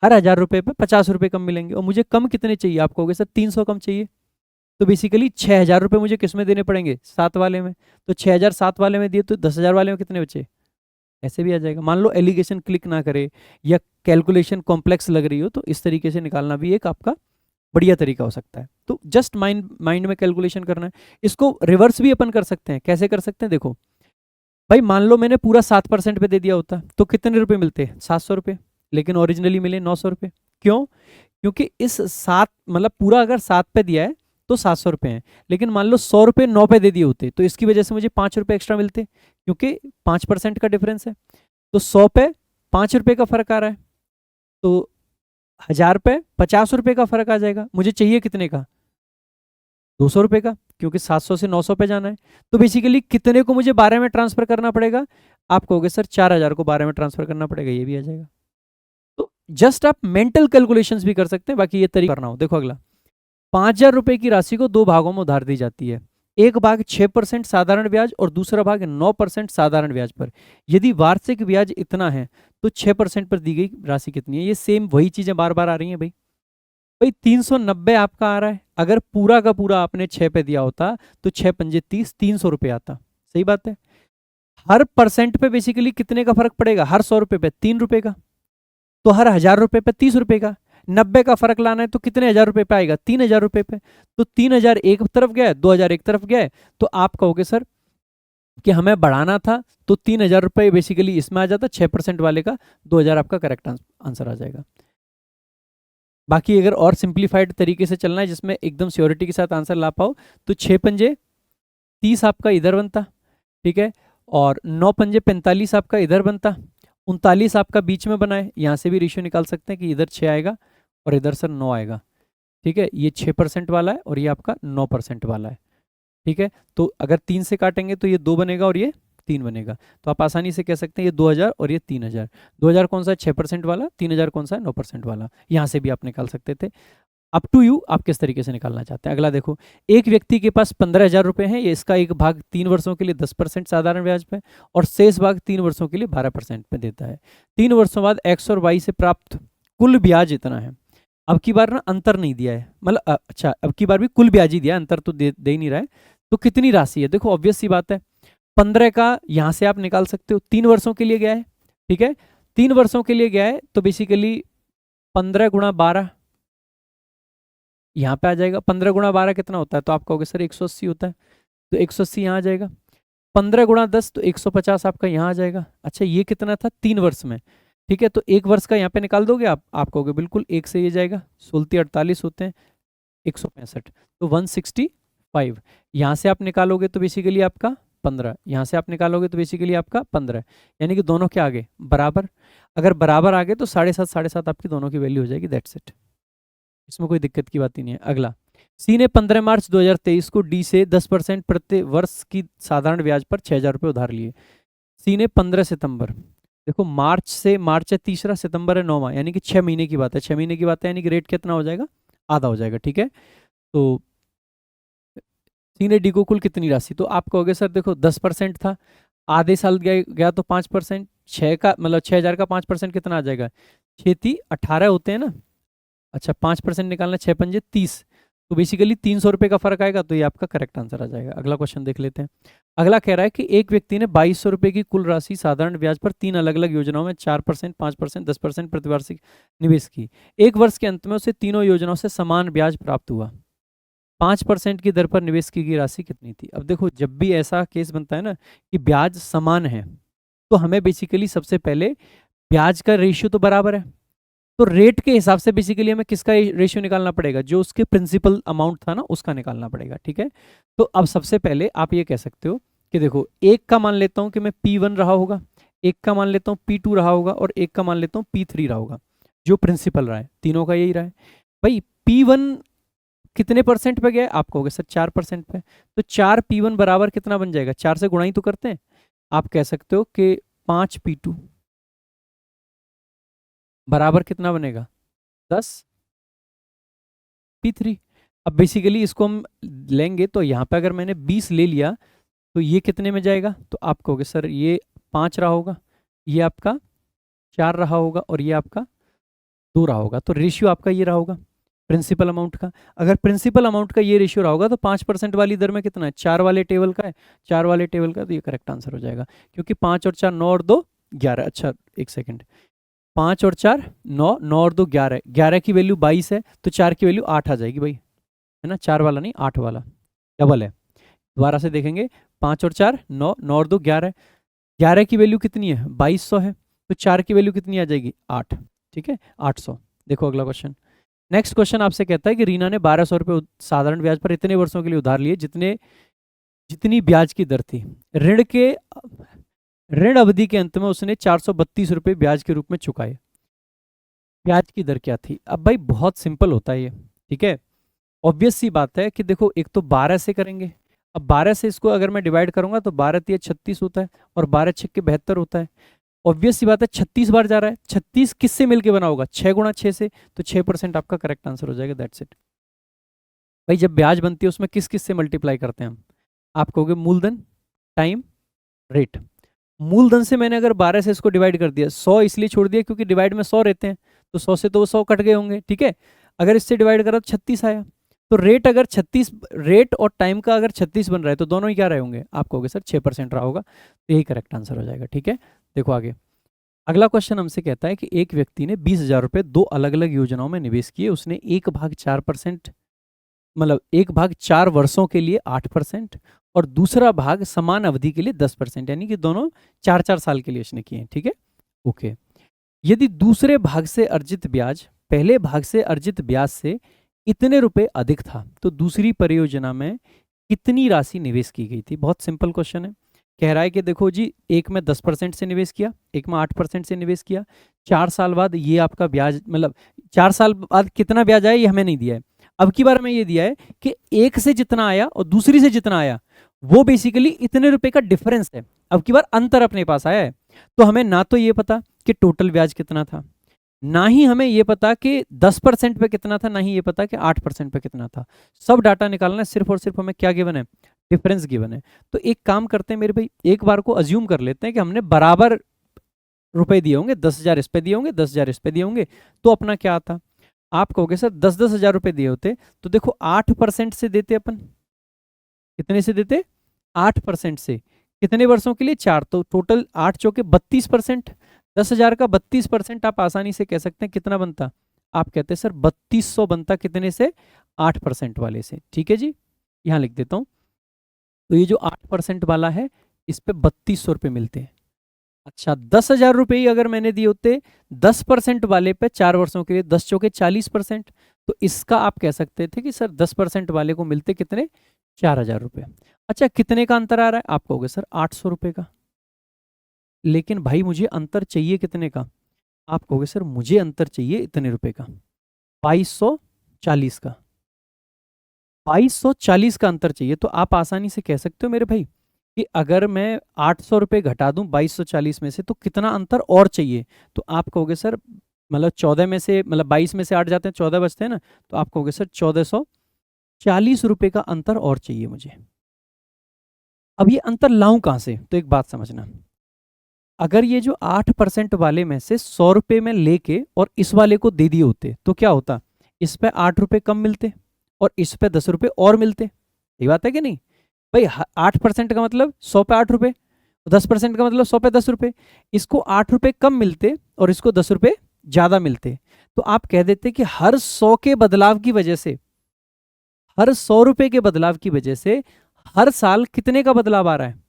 A: हर 1000 रुपये पे 50 रुपये कम मिलेंगे। और मुझे कम कितने चाहिए? आप कहोगे सर 300 कम चाहिए, तो बेसिकली 6,000 रुपये मुझे किस में देने पड़ेंगे? 7 वाले में। तो 6,000 7 वाले में दिए तो 10,000 वाले में कितने बचे? ऐसे भी आ जाएगा। मान लो एलिगेशन क्लिक ना करे या कैलकुलेशन कॉम्प्लेक्स लग रही हो तो इस तरीके से निकालना भी एक आपका बढ़िया तरीका हो सकता है। तो जस्ट माइंड में कैलकुलेशन करना है। इसको रिवर्स भी अपन कर सकते हैं। कैसे कर सकते हैं? देखो भाई मान लो मैंने पूरा 7% पे दे दिया होता तो कितने रुपए मिलते? 700 रुपये, लेकिन ओरिजिनली मिले 900 रुपये। क्यों? क्योंकि इस 7 मतलब पूरा अगर 7 पे दिया है तो 700 रुपये हैं, लेकिन मान लो 100 रुपये 9 पे दे दिए होते तो इसकी वजह से मुझे 5 रुपये एक्स्ट्रा मिलते, क्योंकि 5% का डिफरेंस है। तो 100 पे 5 रुपये का फर्क आ रहा है, तो 1000 पे 50 रुपये का फर्क आ जाएगा। मुझे चाहिए कितने का? 200 रुपये का, क्योंकि 700 से 900 पे जाना है। तो बेसिकली कितने को मुझे 12 में ट्रांसफर करना पड़ेगा? आप कहोगे सर 4000 को 12 में ट्रांसफर करना पड़ेगा, ये भी आ जाएगा। तो जस्ट आप मेंटल कैलकुलेशंस भी कर सकते हैं, बाकी ये तरीका करना हो। देखो अगला, 5,000 रुपए की राशि को 2 भागों में उधार दी जाती है। एक भाग 6% साधारण ब्याज और दूसरा भाग 9% साधारण ब्याज पर। यदि वार्षिक ब्याज इतना है तो 6% पर दी गई राशि कितनी है? ये सेम वही चीजें बार बार आ रही हैं भाई। भाई 390 आपका आ रहा है, अगर पूरा का पूरा आपने 6 पे दिया होता तो 6 पंजे 30, 300 रुपये आता। सही बात है। हर परसेंट पे बेसिकली कितने का फर्क पड़ेगा? हर 100 रुपये पे 3 रुपये का, तो हर 1000 रुपये पे 30 रुपये का। 90 का फर्क लाना है तो कितने 1000 रुपये पे आएगा? 3000 रुपये पे। तो 3000 एक तरफ गया, 2000 एक तरफ गया, तो आप कहोगे सर कि हमें बढ़ाना था तो 3,000 रुपये बेसिकली इसमें आ जाता, 6% वाले का 2,000 आपका करेक्ट आंसर आ जाएगा। बाकी अगर और सिंप्लीफाइड तरीके से चलना है जिसमें एकदम श्योरिटी के साथ आंसर ला पाओ, तो 6 पंजे 30 आपका इधर बनता, ठीक है, और 9 पंजे 45 आपका इधर बनता, 39 आपका बीच में बनाए, यहाँ से भी रेशियो निकाल सकते हैं कि इधर 6 आएगा और इधर सर 9 आएगा, ठीक है। ये 6% वाला है और ये आपका 9% वाला है, ठीक है। तो अगर 3 से काटेंगे तो ये 2 बनेगा और ये 3 बनेगा, तो आप आसानी से कह सकते हैं ये 2,000 और ये 3,000। 2,000 कौन सा है? 6% वाला। 3,000 कौन सा है? 9% वाला। यहाँ से भी आप निकाल सकते थे। अप टू यू, आप किस तरीके से निकालना चाहते हैं। अगला देखो, एक व्यक्ति के पास 15,000 रुपये हैं, ये इसका एक भाग 3 वर्षों के लिए 10% साधारण ब्याज पे और शेष भाग 3 वर्षों के लिए 12% पे देता है। 3 वर्षों बाद एक्स और वाई से प्राप्त कुल ब्याज इतना है। अब की बार ना अंतर नहीं दिया है, मतलब अच्छा, अब की बार भी कुल ब्याज ही दिया है, अंतर तो दे ही नहीं रहा है। तो कितनी राशि है? देखो ऑब्वियस सी बात है, 15 का यहां से आप निकाल सकते हो, 3 वर्षों के लिए गया है, ठीक है। 3 वर्षों के लिए गया है तो बेसिकली 15 गुणा 12 यहाँ पे आ जाएगा। 15 गुणा 12 कितना होता है? तो आप कहोगे सर 180 होता है, तो 180 यहाँ आ जाएगा। 15 गुणा 10 तो 150 आपका यहाँ आ जाएगा। अच्छा, ये कितना था? 3 वर्ष में, ठीक है। तो 1 वर्ष का यहाँ पे निकाल दोगे आप कहोगे बिल्कुल 1 से ये जाएगा, 16 48 होते हैं, 165, तो 165। यहाँ से आप निकालोगे तो बेसिकली आपका 15, यहाँ से आप निकालोगे तो बेसिकली आपका 15, यानी कि दोनों के आगे बराबर। अगर बराबर आगे तो 7.5 आपकी दोनों की वैल्यू हो जाएगी, दैट्स इट। इसमें कोई दिक्कत की बात ही नहीं है। अगला, सी ने 15 मार्च 2023 को डी से 10% प्रति वर्ष की साधारण ब्याज पर 6,000 रुपये उधार लिए। सी ने 15 सितंबर, देखो मार्च है तीसरा, सितंबर है 9वां, यानी कि 6 महीने की बात है। 6 महीने की बात है, यानी कि रेट कितना हो जाएगा? आधा हो जाएगा, ठीक है। तो सी ने डी को कुल कितनी राशि? तो आप कहोगे सर देखो 10% था, आधे साल गया तो 5%, 6 का मतलब 6,000 का 5% कितना आ जाएगा? 6×3 = 18 होते हैं ना। अच्छा, 5% निकालना, 6 पंजे 30, तो बेसिकली 300 रुपये का फर्क आएगा, तो ये आपका करेक्ट आंसर आ जाएगा। अगला क्वेश्चन देख लेते हैं। अगला कह रहा है कि एक व्यक्ति ने 2,200 रुपये की कुल राशि साधारण ब्याज पर 3 अलग अलग योजनाओं में 4%, 5%, 10% प्रतिवार्षिक निवेश की। एक वर्ष के अंत में उसे तीनों योजनाओं से समान ब्याज प्राप्त हुआ। 5% की दर पर निवेश की गई राशि कितनी थी? अब देखो, जब भी ऐसा केस बनता है ना कि ब्याज समान है, तो हमें बेसिकली सबसे पहले ब्याज का रेशियो तो बराबर है, तो रेट के हिसाब से बेसिकली हमें किसका रेशियो निकालना पड़ेगा? जो उसके प्रिंसिपल अमाउंट था ना, उसका निकालना पड़ेगा, ठीक है। तो अब सबसे पहले आप ये कह सकते हो कि देखो, एक का मान लेता हूं कि मैं P1 रहा होगा, एक का मान लेता हूं P2 रहा होगा और एक का मान लेता हूं P3 रहा होगा। जो प्रिंसिपल रहा है तीनों का यही रहा है। भाई P1 कितने परसेंट पे गया? आप कहोगे सर 4% पे, तो 4P1 बराबर कितना बन जाएगा? 4 से गुणा ही तो करते हैं। आप कह सकते हो कि 5P2 बराबर कितना बनेगा? 10P3। अब बेसिकली इसको हम लेंगे तो यहाँ पे अगर मैंने 20 ले लिया तो ये कितने में जाएगा? तो आप कहोगे सर ये 5 रहा होगा, ये आपका 4 रहा होगा और ये आपका 2 रहा होगा। तो रेशियो आपका ये रहा होगा प्रिंसिपल अमाउंट का। अगर प्रिंसिपल अमाउंट का ये रेशियो रहा होगा तो 5% वाली दर में कितना है? 4 वाले टेबल का है, 4 वाले टेबल का, तो ये करेक्ट आंसर हो जाएगा, क्योंकि 5 और 4 9 और 2 11। अच्छा एक सेकेंड, 5 और 4 9, 9 और 2 11, 11 की वैल्यू 22 है, तो 4 की वैल्यू 8 आ जाएगी भाई, है ना। 4 वाला नहीं, 8 वाला डबल है। दोबारा से देखेंगे, 5 और 4 9, 9 और 2 11, 11 की वैल्यू कितनी है? 2200 है, तो 4 की वैल्यू कितनी आ जाएगी? 8, ठीक है, 800। देखो अगला क्वेश्चन। नेक्स्ट क्वेश्चन आपसे कहता है कि रीना ने 1,200 रुपये साधारण ब्याज पर इतने वर्षों के लिए उधार लिए जितनी ब्याज की दर थी। ऋण अवधि के अंत में उसने 432 रुपये ब्याज के रूप में चुकाए। ब्याज की दर क्या थी? अब भाई बहुत सिंपल होता है ये, ठीक है। ऑब्वियस सी बात है कि देखो, एक तो 12 से करेंगे। अब 12 से इसको अगर मैं डिवाइड करूंगा तो 12 तिया 36 होता है और 12 छक्के 72 होता है। ऑब्वियस सी बात है 36 बार जा रहा है, 36 किससे मिलके बना होगा? 6 गुणा 6 से, तो 6% आपका करेक्ट आंसर हो जाएगा, दैट्स इट। भाई जब ब्याज बनती है उसमें किस किस से मल्टीप्लाई करते हैं हम? आप कहोगे मूलधन, टाइम, रेट। मूलधन से मैंने अगर 12 से इसको डिवाइड कर दिया, 100 इसलिए छोड़ दिया क्योंकि डिवाइड में 100 रहते हैं, तो 100 से तो वो 100 कट गए होंगे, ठीक है। अगर इससे डिवाइड करा तो 36 आया। तो रेट अगर 36, रेट और टाइम का अगर 36 बन रहा है तो दोनों ही क्या रहे होंगे? आप कहोगे सर 6% रहा होगा, तो यही करेक्ट आंसर हो जाएगा, ठीक है। देखो आगे, अगला क्वेश्चन हमसे कहता है कि एक व्यक्ति ने 20,000 रुपये 2 अलग अलग योजनाओं में निवेश किए। उसने 1/4% मतलब एक भाग 4 वर्षों के लिए 8% और दूसरा भाग समान अवधि के लिए 10%, यानी कि दोनों 4-4 साल के लिए इसने किए हैं। ठीक है, ओके। यदि दूसरे भाग से अर्जित ब्याज पहले भाग से अर्जित ब्याज से इतने रुपए अधिक था तो दूसरी परियोजना में कितनी राशि निवेश की गई थी? बहुत सिंपल क्वेश्चन है। कह रहा है कि देखो जी, एक में 10% से निवेश किया, एक में 8% से निवेश किया, 4 साल बाद ये आपका ब्याज, मतलब 4 साल बाद कितना ब्याज आया ये हमें नहीं दिया है। अब की बार हमें ये दिया है कि एक से जितना आया और दूसरी से जितना आया वो बेसिकली इतने रुपए का डिफरेंस है। अब की बार अंतर अपने पास आया है, तो हमें ना तो ये पता कि टोटल ब्याज कितना था, ना ही हमें ये पता कि 10% पे कितना था, ना ही ये पता कि 8% पे कितना था। सब डाटा निकालना है, सिर्फ और सिर्फ हमें क्या गिवन है? डिफरेंस गिवन है। तो एक काम करते हैं मेरे भाई, एक बार को अज्यूम कर लेते हैं कि हमने बराबर रुपए दिए होंगे, 10,000 इस पे दिए होंगे, 10,000 इस पे दिए होंगे, तो अपना क्या आता? आप कहोगे सर 10-10 हजार रुपए दिए होते, तो देखो 8% से देते अपन, कितने से देते? 8% से। कितने वर्षों के लिए? 4, तो टोटल 8 चौके 32%। 10,000 का 32% आप आसानी से कह सकते हैं कितना बनता? आप कहते हैं सर 3200 बनता, कितने से? 8% वाले से। ठीक है जी, यहाँ लिख देता हूँ। तो ये जो 8% वाला है इस पे 3200 रुपये मिलते हैं। अच्छा, 10,000 रुपये ही अगर मैंने दिए होते 10% वाले पे 4 वर्षों के लिए, 10 चौके 40%, तो इसका आप कह सकते थे कि सर 10% वाले को मिलते कितने? 4,000 रुपये। अच्छा, कितने का अंतर आ रहा है? आप कहोगे सर 800 रुपये का। लेकिन भाई मुझे अंतर चाहिए कितने का? आप कहोगे सर मुझे अंतर चाहिए इतने रुपए का, 2240 का। 2240 का अंतर चाहिए, तो आप आसानी से कह सकते हो मेरे भाई कि अगर मैं 800 रुपये घटा दूं 2240 में से तो कितना अंतर और चाहिए? तो आप कहोगे सर, मतलब 14 में से, मतलब 22 में से 8 जाते हैं, 14 बचते हैं ना, तो आप कहोगे सर 1440 रुपये का अंतर और चाहिए मुझे। अब ये अंतर लाऊं कहां से? तो एक बात समझना, अगर ये जो 8% वाले में से 100 रुपये में लेके और इस वाले को दे दिए होते तो क्या होता? इस पे 8 रुपये कम मिलते और इस पे 10 रुपये और मिलते। ये बात है कि नहीं भाई? 8% का मतलब 100 पे 8 रुपये, 10% का मतलब 100 पे 10 रुपये। इसको 8 रुपये कम मिलते और इसको 10 रुपये ज्यादा मिलते, तो आप कह देते कि हर 100 के बदलाव की वजह से, हर 100 रुपये के बदलाव की वजह से हर साल कितने का बदलाव आ रहा है?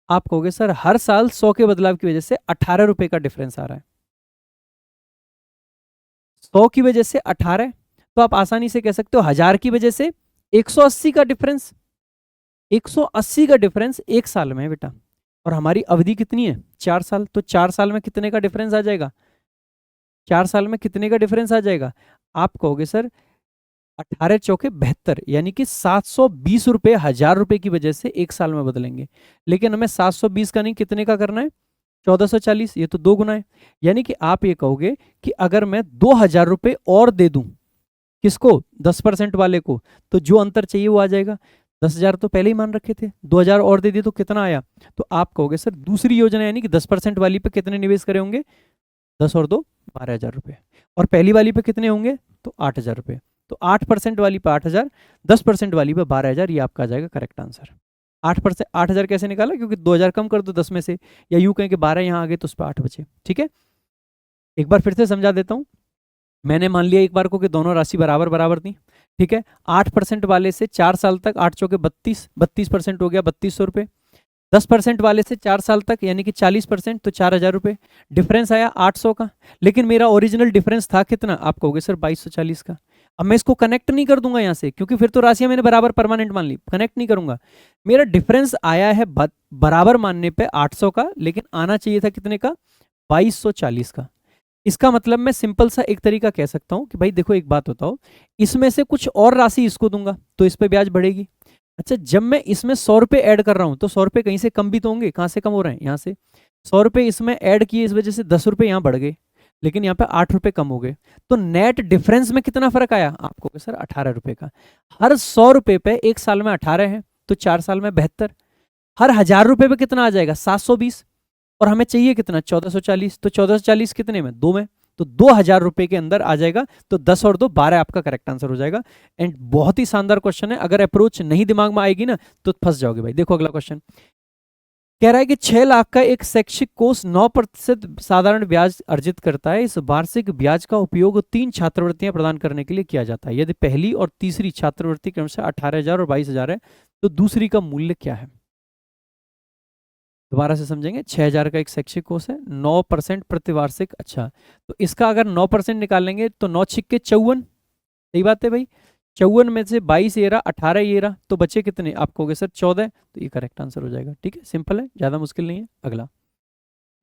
A: आप कहोगे सर हर साल 100 के बदलाव की वजह से 18 रुपए का डिफरेंस आ रहा है। 100 की वजह से 18, तो आप आसानी से कह सकते हो 1000 की वजह से 180 का डिफरेंस। 180 का डिफरेंस एक साल में है बेटा, और हमारी अवधि कितनी है? 4 साल। तो 4 साल में कितने का डिफरेंस आ जाएगा? 4 साल में कितने का डिफरेंस आ जाएगा? आप कहोगे सर 18 चौके 72, यानी कि 720 रुपये 1000 रुपये की वजह से एक साल में बदलेंगे। लेकिन हमें 720 का नहीं, कितने का करना है? 1440। ये तो 2 गुना है। यानी कि आप ये कहोगे कि अगर मैं 2,000 रुपये और दे दूं, किसको? 10% वाले को, तो जो अंतर चाहिए वो आ जाएगा। 10,000 तो पहले ही मान रखे थे, 2,000 और दे दिए तो कितना आया? तो आप कहोगे सर दूसरी योजना यानी कि 10% वाली पे कितने निवेश करे होंगे? 10 और 2 12,000 रुपये। और पहली वाली पे कितने होंगे? तो 8,000 रुपये। तो 8% वाली पे 8,000, 10% वाली पे 12,000, ये आपका आ जाएगा करेक्ट आंसर। 8%, 8,000 कैसे निकाला? क्योंकि 2,000 कम कर दो 10 में से, या यूं कहें कि 12 यहाँ आ गए तो उस पर 8 बचे। ठीक है, एक बार फिर से समझा देता हूँ। मैंने मान लिया एक बार को कि दोनों राशि बराबर बराबर थी। ठीक है, 8% वाले से 4 साल तक 8 चौके 32, 32% हो गया 3200 रुपये। 10% वाले से 4 साल तक यानी कि 40%, तो 4,000 रुपये। डिफरेंस आया 800 का, लेकिन मेरा ओरिजिनल डिफरेंस था कितना? आप कहोगे सर 2240 का। अब मैं इसको कनेक्ट नहीं कर दूंगा यहाँ से, क्योंकि फिर तो राशियां मैंने बराबर परमानेंट मान ली, कनेक्ट नहीं करूंगा। मेरा डिफरेंस आया है बराबर मानने पे 800 का, लेकिन आना चाहिए था कितने का? 2240 का। इसका मतलब मैं सिंपल सा एक तरीका कह सकता हूं कि भाई देखो एक बात बताओ, इसमें से कुछ और राशि इसको दूंगा तो इस पे ब्याज बढ़ेगी। अच्छा, जब मैं इसमें 100 रुपये ऐड कर रहा हूं तो 100 रुपये कहीं से कम भी तो होंगे, कहां से कम हो रहे हैं? यहाँ से। 100 रुपये इसमें ऐड किए, इस वजह से 10 रुपये यहाँ बढ़ गए, लेकिन यहाँ पे 8 रुपये कम हो गए। तो नेट डिफरेंस में कितना फर्क आया? आपको सर 18 रुपये का। हर 100 रुपये पे एक साल में 18 है, तो 4 साल में 72। हर 1000 रुपये पे कितना आ जाएगा? 720। और हमें चाहिए कितना? 1440। तो 1440 कितने में? 2 में, तो 2,000 रुपए के अंदर आ जाएगा। तो 10 और 2 12 आपका करेक्ट आंसर हो जाएगा। एंड बहुत ही शानदार क्वेश्चन है, अगर अप्रोच नहीं दिमाग में आएगी ना तो फंस जाओगे भाई। देखो अगला क्वेश्चन, कह रहा है कि 6 लाख का एक शैक्षिक कोर्स 9% साधारण ब्याज अर्जित करता है। इस वार्षिक ब्याज का उपयोग 3 छात्रवृत्तियां प्रदान करने के लिए किया जाता है। यदि पहली और तीसरी छात्रवृत्ति क्रमशः 18,000 और 22,000 है तो दूसरी का मूल्य क्या है? दोबारा से समझेंगे। 6,000 का एक शैक्षिक कोर्स है, 9% प्रतिवार्षिक। अच्छा, तो इसका अगर 9% निकालेंगे तो 9 छिक्के 54। सही बात है भाई। 54 में से 22 ये रहा, 18 ये रहा, तो बचे कितने? आप कहोगे सर 14। तो ये करेक्ट आंसर हो जाएगा। ठीक है, सिंपल है, ज्यादा मुश्किल नहीं है। अगला,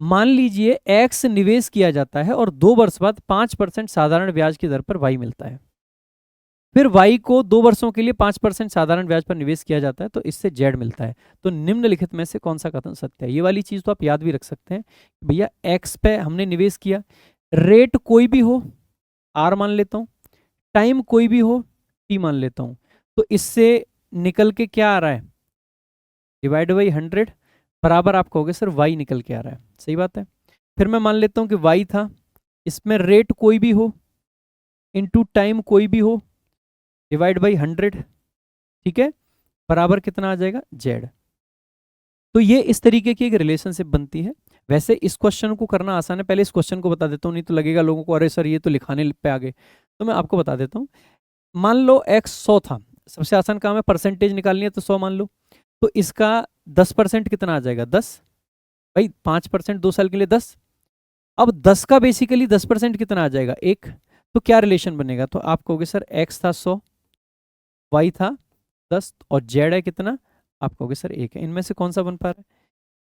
A: मान लीजिए एक्स निवेश किया जाता है और 2 वर्ष बाद 5% साधारण ब्याज की दर पर वाई मिलता है। फिर वाई को 2 वर्षों के लिए 5% साधारण ब्याज पर निवेश किया जाता है तो इससे जेड मिलता है। तो निम्नलिखित में से कौन सा कथन सत्य है? ये वाली चीज तो आप याद भी रख सकते हैं। भैया एक्स पे हमने निवेश किया, रेट कोई भी हो, आर मान लेता हूं, टाइम कोई भी हो, टी मान लेता हूं, तो इससे निकल के क्या आ रहा है? डिवाइड बाई 100 बराबर आप कहोगे सर वाई निकल के आ रहा है। सही बात है। फिर मैं मान लेता हूं कि वाई था, इसमें रेट कोई भी हो इनटू टाइम कोई भी हो, डिवाइड बाई 100, ठीक है, बराबर कितना आ जाएगा? जेड। तो ये इस तरीके की एक रिलेशनशिप बनती है। वैसे इस क्वेश्चन को करना आसान है, पहले इस क्वेश्चन को बता देता हूँ, नहीं तो लगेगा लोगों को अरे सर ये तो लिखाने पे आ गए। तो मैं आपको बता देता हूँ। मान लो एक्स 100 था, सबसे आसान काम है परसेंटेज निकालनी है, तो 100 मान लो। तो इसका 10% कितना आ जाएगा? 10। भाई 5% 2 साल के लिए 10। अब 10 का बेसिकली 10% कितना आ जाएगा? 1। तो क्या रिलेशन बनेगा? तो आप कहोगे सर एक्स था 100, वाई था 10 और जेड है कितना? आप कहोगे सर 1 है। इनमें से कौन सा बन पा रहा है?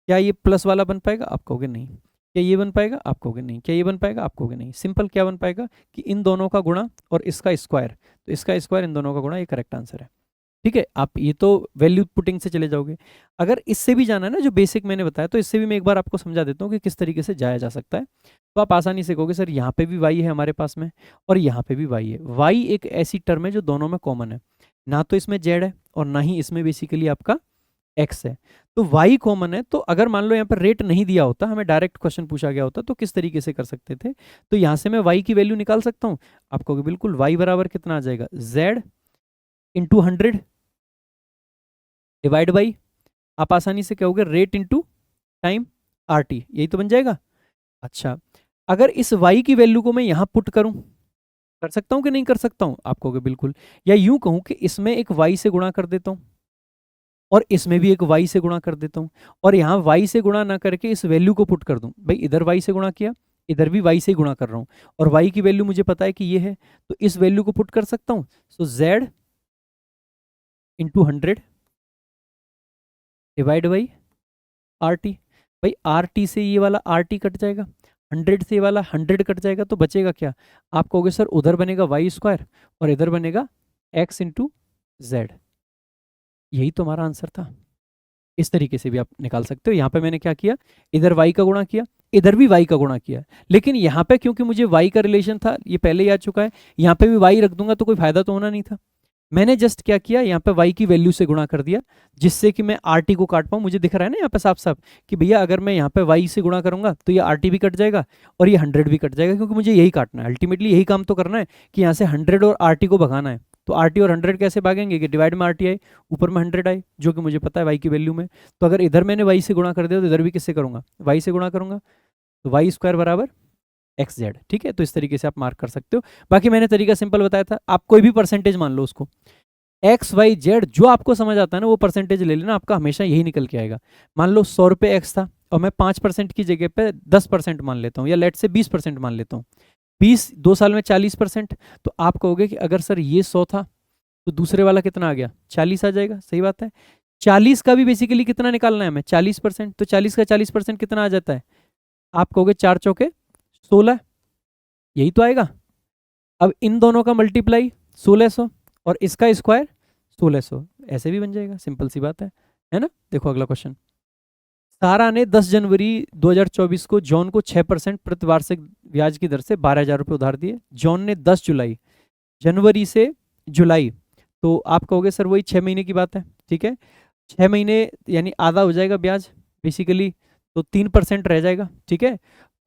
A: क्या ये प्लस वाला बन पाएगा? आप कहोगे नहीं। क्या ये बन पाएगा? आप कहोगे नहीं। क्या ये बन पाएगा? आप कहोगे नहीं। सिंपल क्या बन पाएगा कि इन दोनों का गुणा और इसका स्क्वायर, तो इसका स्क्वायर इन दोनों का गुणा, ये करेक्ट आंसर है। ठीक है, आप ये तो वैल्यू पुटिंग से चले जाओगे। अगर इससे भी जाना है ना, जो बेसिक मैंने बताया, तो इससे भी मैं एक बार आपको समझा देता हूँ कि किस तरीके से जाया जा सकता है। तो आप आसानी से कहोगे सर यहाँ पे भी वाई है हमारे पास में और यहाँ पे भी वाई है। वाई एक ऐसी टर्म है जो दोनों में कॉमन है, ना तो इसमें जेड है और ना ही इसमें बेसिकली आपका एक्स है। तो वाई कॉमन है, तो अगर मान लो यहाँ पर रेट नहीं दिया होता, हमें डायरेक्ट क्वेश्चन पूछा गया होता, तो किस तरीके से कर सकते थे? तो यहाँ से मैं वाई की वैल्यू निकाल सकता हूँ। आप कहोगे बिल्कुल, वाई बराबर कितना आ जाएगा? जेड इंटू 100 डिवाइड बाई, आप आसानी से कहोगे rate into time R T, यही तो बन जाएगा। अच्छा, अगर इस y की वैल्यू को मैं यहां पुट करूं, कर सकता हूं कि नहीं कर सकता हूं? आप कहोगे बिल्कुल। या यूं कहूं कि इसमें एक y से गुणा कर देता हूं और इसमें भी एक y से गुणा कर देता हूं और यहां y से गुणा ना करके इस वैल्यू को पुट कर दूं। भाई इधर y से गुणा किया, इधर भी y से गुणा कर रहा हूं और y की वैल्यू मुझे पता है कि ये है, तो इस वैल्यू को पुट कर सकता हूं। सो z into 100 divide by R T. भाई आर टी से ये वाला आर टी कट जाएगा, 100 से ये वाला 100 कट जाएगा, तो बचेगा क्या? आप कहोगे सर उधर बनेगा वाई स्क्वायर और इधर बनेगा एक्स इंटू जेड। यही तो हमारा आंसर था। इस तरीके से भी आप निकाल सकते हो। यहाँ पे मैंने क्या किया, इधर y का गुणा किया, इधर भी y का गुणा किया, लेकिन यहाँ पे क्योंकि मुझे y का रिलेशन था, ये पहले ही आ चुका है, यहाँ पे भी y रख दूंगा तो कोई फायदा तो होना नहीं था। मैंने जस्ट क्या किया, यहाँ पे y की वैल्यू से गुणा कर दिया, जिससे कि मैं RT को काट पाऊँ। मुझे दिख रहा है ना यहाँ पे साफ साफ कि भैया अगर मैं यहाँ पे y से गुणा करूंगा तो ये RT भी कट जाएगा और ये 100 भी कट जाएगा, क्योंकि मुझे यही काटना है, अल्टीमेटली यही काम तो करना है कि यहाँ से 100 और RT को भगाना है। तो RT और 100 कैसे भागेंगे कि डिवाइड में RT आए, ऊपर में 100 आए, जो कि मुझे पता है y की वैल्यू में। तो अगर इधर मैंने y से गुणा कर दिया तो इधर भी किससे करूंगा? y से गुणा करूंगा, तो वाई स्क्वायर बराबर एक्स जेड। ठीक है, तो इस तरीके से आप मार्क कर सकते हो। बाकी मैंने तरीका सिंपल बताया था, आप कोई भी परसेंटेज मान लो उसको, एक्स वाई जेड जो आपको समझ आता है ना वो परसेंटेज ले लेना, आपका हमेशा यही निकल के आएगा। मान लो 100 रुपये एक्स था और मैं 5% की जगह पे 10% मान लेता हूँ, या लेट से 20% मान लेता हूँ। 20 2 साल में 40%। तो आप कहोगे कि अगर सर ये 100 था तो दूसरे वाला कितना आ गया? 40 आ जाएगा। सही बात है। 40 का भी बेसिकली कितना निकालना है हमें? 40%। तो 40 का 40% कितना आ जाता है? आप कहोगे 4 चौके 16, यही तो आएगा। अब इन दोनों का मल्टीप्लाई 1600 और इसका स्क्वायर 1600, ऐसे भी बन जाएगा, सिंपल सी बात है ना। देखो अगला क्वेश्चन। सारा ने 10 जनवरी 2024 को जॉन को 6% प्रतिवार्षिक ब्याज की दर से 12,000 रुपये उधार दिए। जॉन ने 10 जुलाई, जनवरी से जुलाई, तो आप कहोगे सर वही 6 महीने की बात है। ठीक है, 6 महीने यानी आधा हो जाएगा ब्याज बेसिकली, तो 3% रह जाएगा। ठीक है,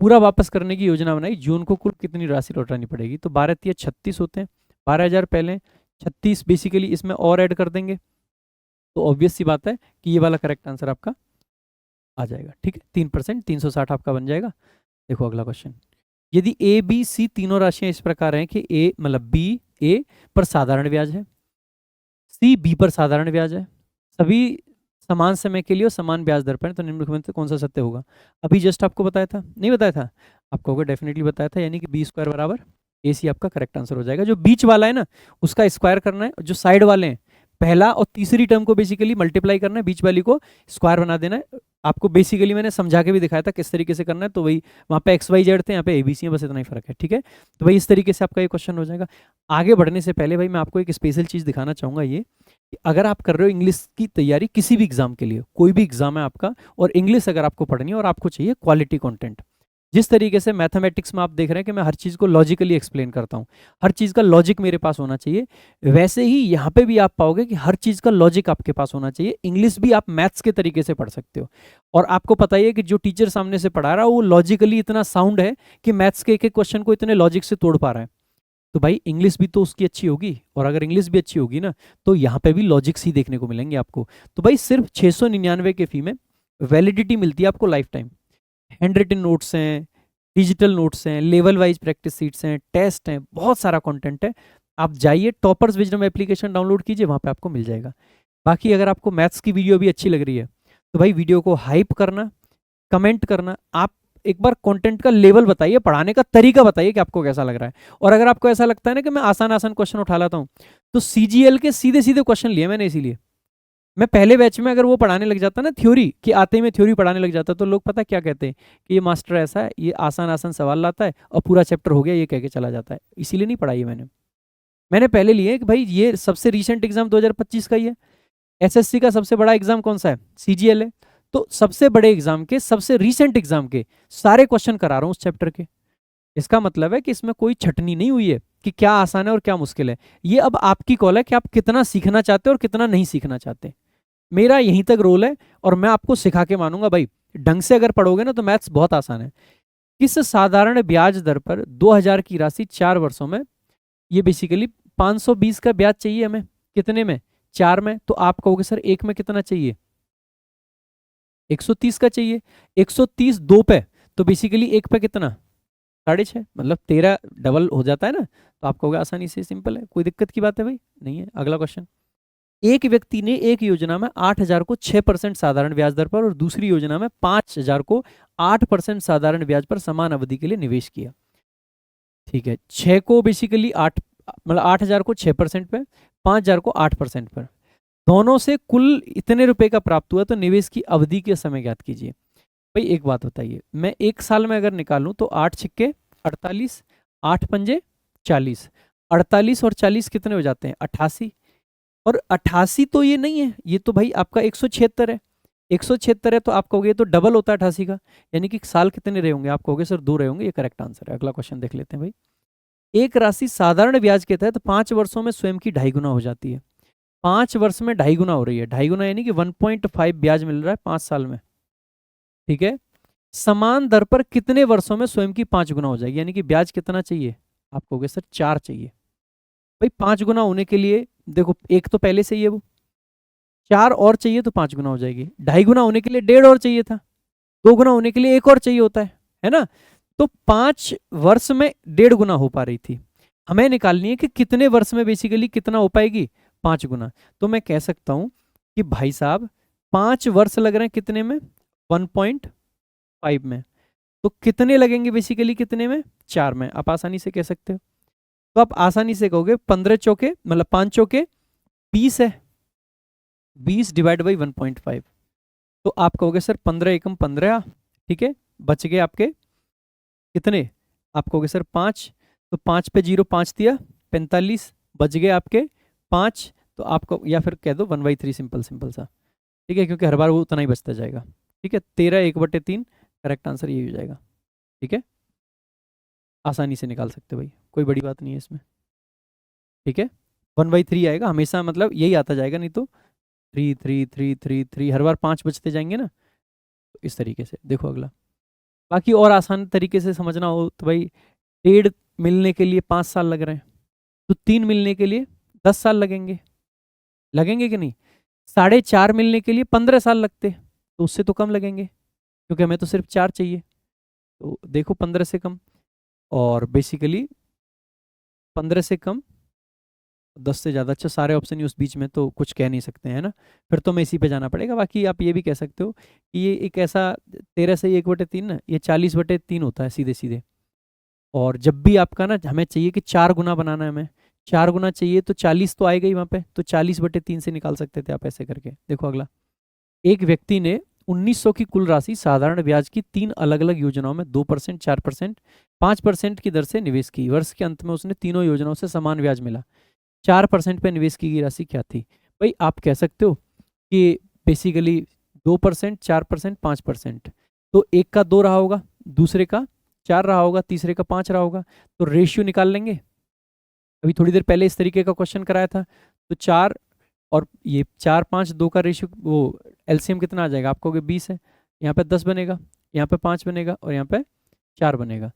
A: पूरा वापस करने की योजना बनाई। जून को कुल कितनी राशि लौटानी पड़ेगी? तो 12 तिया 36 होते हैं, 12,000 पहले, 36 बेसिकली इसमें और ऐड कर देंगे, तो ऑब्वियस सी बात है कि ये वाला करेक्ट आंसर आपका आ जाएगा। ठीक है, 3%, 360 आपका बन जाएगा। देखो अगला क्वेश्चन, यदि ए बी सी तीनों राशियां इस प्रकार हैं कि ए मतलब बी ए पर साधारण ब्याज है, सी बी पर साधारण ब्याज है, सभी समान समय के लिए और समान ब्याज दर पर हैं, तो निम्नलिखित में से कौन सा सत्य होगा? अभी जस्ट आपको बताया था, नहीं बताया था? आपको होगा डेफिनेटली बताया था, यानी कि बी स्क्वायर बराबर ए सी आपका करेक्ट आंसर हो जाएगा। जो बीच वाला है ना उसका स्क्वायर करना है, जो साइड वाले हैं पहला और तीसरी टर्म को बेसिकली मल्टीप्लाई करना है, बीच वाली को स्क्वायर बना देना है। आपको बेसिकली मैंने समझा के भी दिखाया था किस तरीके से करना है, तो वही वहाँ पे एक्स वाई जेड थे, यहाँ पे एबीसी है, बस इतना ही फर्क है। ठीक है, तो भाई इस तरीके से आपका ये क्वेश्चन हो जाएगा। आगे बढ़ने से पहले भाई मैं आपको एक स्पेशल चीज़ दिखाना चाहूँगा, ये कि अगर आप कर रहे हो इंग्लिश की तैयारी किसी भी एग्जाम के लिए, कोई भी एग्जाम है आपका, और इंग्लिश अगर आपको पढ़नी है और आपको चाहिए क्वालिटी कंटेंट, जिस तरीके से मैथमेटिक्स में आप देख रहे हैं कि मैं हर चीज़ को लॉजिकली एक्सप्लेन करता हूँ, हर चीज़ का लॉजिक मेरे पास होना चाहिए, वैसे ही यहाँ पे भी आप पाओगे कि हर चीज़ का लॉजिक आपके पास होना चाहिए। इंग्लिश भी आप मैथ्स के तरीके से पढ़ सकते हो, और आपको पता ही है कि जो टीचर सामने से पढ़ा रहा है वो लॉजिकली इतना साउंड है कि मैथ्स के एक एक क्वेश्चन को इतने लॉजिक से तोड़ पा रहा है। तो भाई इंग्लिश भी तो उसकी अच्छी होगी, और अगर इंग्लिश भी अच्छी होगी ना तो यहाँ पे भी लॉजिक्स ही देखने को मिलेंगे आपको। तो भाई सिर्फ 699 के फी में वैलिडिटी मिलती है आपको lifetime. Handwritten notes हैं, डिजिटल नोट्स हैं, लेवल वाइज प्रैक्टिस सीट्स हैं, टेस्ट हैं, बहुत सारा कंटेंट है। आप जाइए टॉपर्स विजडम एप्लीकेशन डाउनलोड कीजिए, वहाँ पे आपको मिल जाएगा। बाकी अगर आपको मैथ्स की वीडियो भी अच्छी लग रही है तो भाई वीडियो को हाइप करना, कमेंट करना, आप एक बार कंटेंट का लेवल बताइए, पढ़ाने का तरीका बताइए कि आपको कैसा लग रहा है। और अगर आपको ऐसा लगता है ना कि मैं आसान आसान क्वेश्चन उठा लाता हूँ, तो सीजीएल के सीधे सीधे क्वेश्चन लिए मैंने, इसीलिए मैं पहले बैच में अगर वो पढ़ाने लग जाता ना थ्योरी कि आते ही मैं थ्योरी पढ़ाने लग जाता, तो लोग पता क्या कहते हैं कि ये मास्टर ऐसा है, ये आसान आसान सवाल लाता है और पूरा चैप्टर हो गया ये कह के चला जाता है। इसीलिए नहीं पढ़ाई मैंने, मैंने पहले लिए कि भाई ये सबसे रिसेंट एग्जाम 2025 का ही है। एसएससी का सबसे बड़ा एग्जाम कौन सा है? सीजीएल है। तो सबसे बड़े एग्जाम के, सबसे रिसेंट एग्जाम के सारे क्वेश्चन करा रहा हूँ उस चैप्टर के। इसका मतलब है कि इसमें कोई छटनी नहीं हुई है कि क्या आसान है और क्या मुश्किल है। ये अब आपकी कॉल है कि आप कितना सीखना चाहते हो और कितना नहीं सीखना चाहते। मेरा यहीं तक रोल है, और मैं आपको सिखा के मानूंगा भाई। ढंग से अगर पढ़ोगे ना तो मैथ्स बहुत आसान है। किस साधारण ब्याज दर पर 2000 की राशि 4 वर्षों में, ये बेसिकली 520 का ब्याज चाहिए हमें, कितने में? 4 में। तो आप कहोगे सर एक में कितना चाहिए? 130 का चाहिए। 130 2 पे, तो बेसिकली एक पे कितना? 6.5, मतलब 13 डबल हो जाता है ना। तो आप कहोगे आसानी से, सिंपल है, कोई दिक्कत की बात है भाई? नहीं है। अगला क्वेश्चन, एक व्यक्ति ने एक योजना में 8000 को 6% साधारण ब्याज दर पर और दूसरी योजना में 5000 को 8% साधारण ब्याज पर समान अवधि के लिए निवेश किया। ठीक है, 6 को बेसिकली 8, मतलब 8000 को 6% पे, 5000 को 8% पर, दोनों से कुल इतने रुपए का प्राप्त हुआ, तो निवेश की अवधि के समय ज्ञात कीजिए। भाई एक बात बताइए, मैं एक साल में अगर निकालूं तो 8 छिक्के 48, 8 पंजे 40, 48 और 40 कितने हो जाते हैं? 88। और 88 तो ये नहीं है, ये तो भाई आपका 176 है। 176 है तो आप कहोगे तो डबल होता है 88 का, यानी कि साल कितने रहे होंगे? आप कहोगे सर 2 रहे होंगे। ये करेक्ट आंसर है। अगला क्वेश्चन देख लेते हैं भाई। एक राशि साधारण ब्याज के तहत 5 वर्षों में स्वयं की 2.5 गुना हो जाती है। 5 वर्ष में 2.5 गुना हो रही है। 2.5 गुना यानी कि 1.5 ब्याज मिल रहा है 5 साल में। ठीक है, समान दर पर कितने वर्षों में स्वयं की 5 गुना हो जाएगी? यानी कि ब्याज कितना चाहिए? आप कहोगे सर 4 चाहिए। भाई 5 गुना होने के लिए देखो, एक तो पहले से ही है वो, 4 और चाहिए तो 5 गुना हो जाएगी। 2.5 गुना होने के लिए 1.5 और चाहिए था, 2 गुना होने के लिए 1 और चाहिए होता है ना। तो 5 वर्ष में 1.5 गुना हो पा रही थी, हमें निकालनी है कि कितने वर्ष में बेसिकली कितना हो पाएगी? 5 गुना। तो मैं कह सकता हूं कि भाई साहब 5 वर्ष लग रहे हैं कितने में? 1.5 में। तो कितने लगेंगे बेसिकली? कितने में? 4 में। आप आसानी से कह सकते हो। तो आप आसानी से कहोगे 15 चौके मतलब 5 चौके 20 है, 20 डिवाइड बाई 1.5। तो आप कहोगे सर 15 एकम 15, ठीक है, बच गए आपके कितने? आप कहोगे सर 5, तो 5 पे 0 5 दिया 45, बच गए आपके 5। तो आपको या फिर कह दो 1/3, सिंपल सिंपल सा। ठीक है, क्योंकि हर बार वो उतना ही बचता जाएगा। ठीक है, 13 1/3 करेक्ट आंसर यही हो जाएगा। ठीक है, आसानी से निकाल सकते हो भाई, कोई बड़ी बात नहीं है इसमें। ठीक है, 1/3 आएगा हमेशा, मतलब यही आता जाएगा, नहीं तो 3 3 3 3 3 हर बार 5 बचते जाएंगे ना। तो इस तरीके से देखो अगला। बाकी और आसान तरीके से समझना हो तो भाई 1.5 मिलने के लिए 5 साल लग रहे हैं, तो 3 मिलने के लिए 10 साल लगेंगे, लगेंगे कि नहीं? 4.5 मिलने के लिए 15 साल लगते, तो उससे तो कम लगेंगे। क्योंकि हमें तो सिर्फ 4 चाहिए। तो देखो 15 से कम, और बेसिकली 15 से कम 10 से ज़्यादा। अच्छा, सारे ऑप्शन ही उस बीच में, तो कुछ कह नहीं सकते हैं ना, फिर तो हमें इसी पे जाना पड़ेगा। बाकी आप ये भी कह सकते हो कि ये एक ऐसा 13 से 1/3 ना, ये 40/3 होता है सीधे सीधे। और जब भी आपका ना, हमें चाहिए कि 4 गुना बनाना है, हमें 4 गुना चाहिए, तो 40 तो आएगा ही वहाँ पे, तो 40/3 से निकाल सकते थे आप ऐसे करके। देखो अगला, एक व्यक्ति ने 1900 की कुल राशि साधारण ब्याज की 3 अलग अलग योजनाओं में 2%, 4%, 5% की दर से निवेश की। वर्ष के अंत में उसने तीनों योजनाओं से समान ब्याज मिला। 4% पे निवेश की गई राशि क्या थी? भाई आप कह सकते हो कि बेसिकली 2%, 4%, 5%, तो एक का 2 रहा होगा, दूसरे का 4 रहा होगा, तीसरे का 5 रहा होगा, तो रेशियो निकाल लेंगे। अभी थोड़ी देर पहले इस तरीके का क्वेश्चन कराया था, तो 4 और ये 4, 5, 2 का रेशियो, वो एलसीएम कितना आ जाएगा? आपको 20 है, यहाँ पे 10 बनेगा, यहाँ पे 5 बनेगा, और यहाँ पे 4 बनेगा।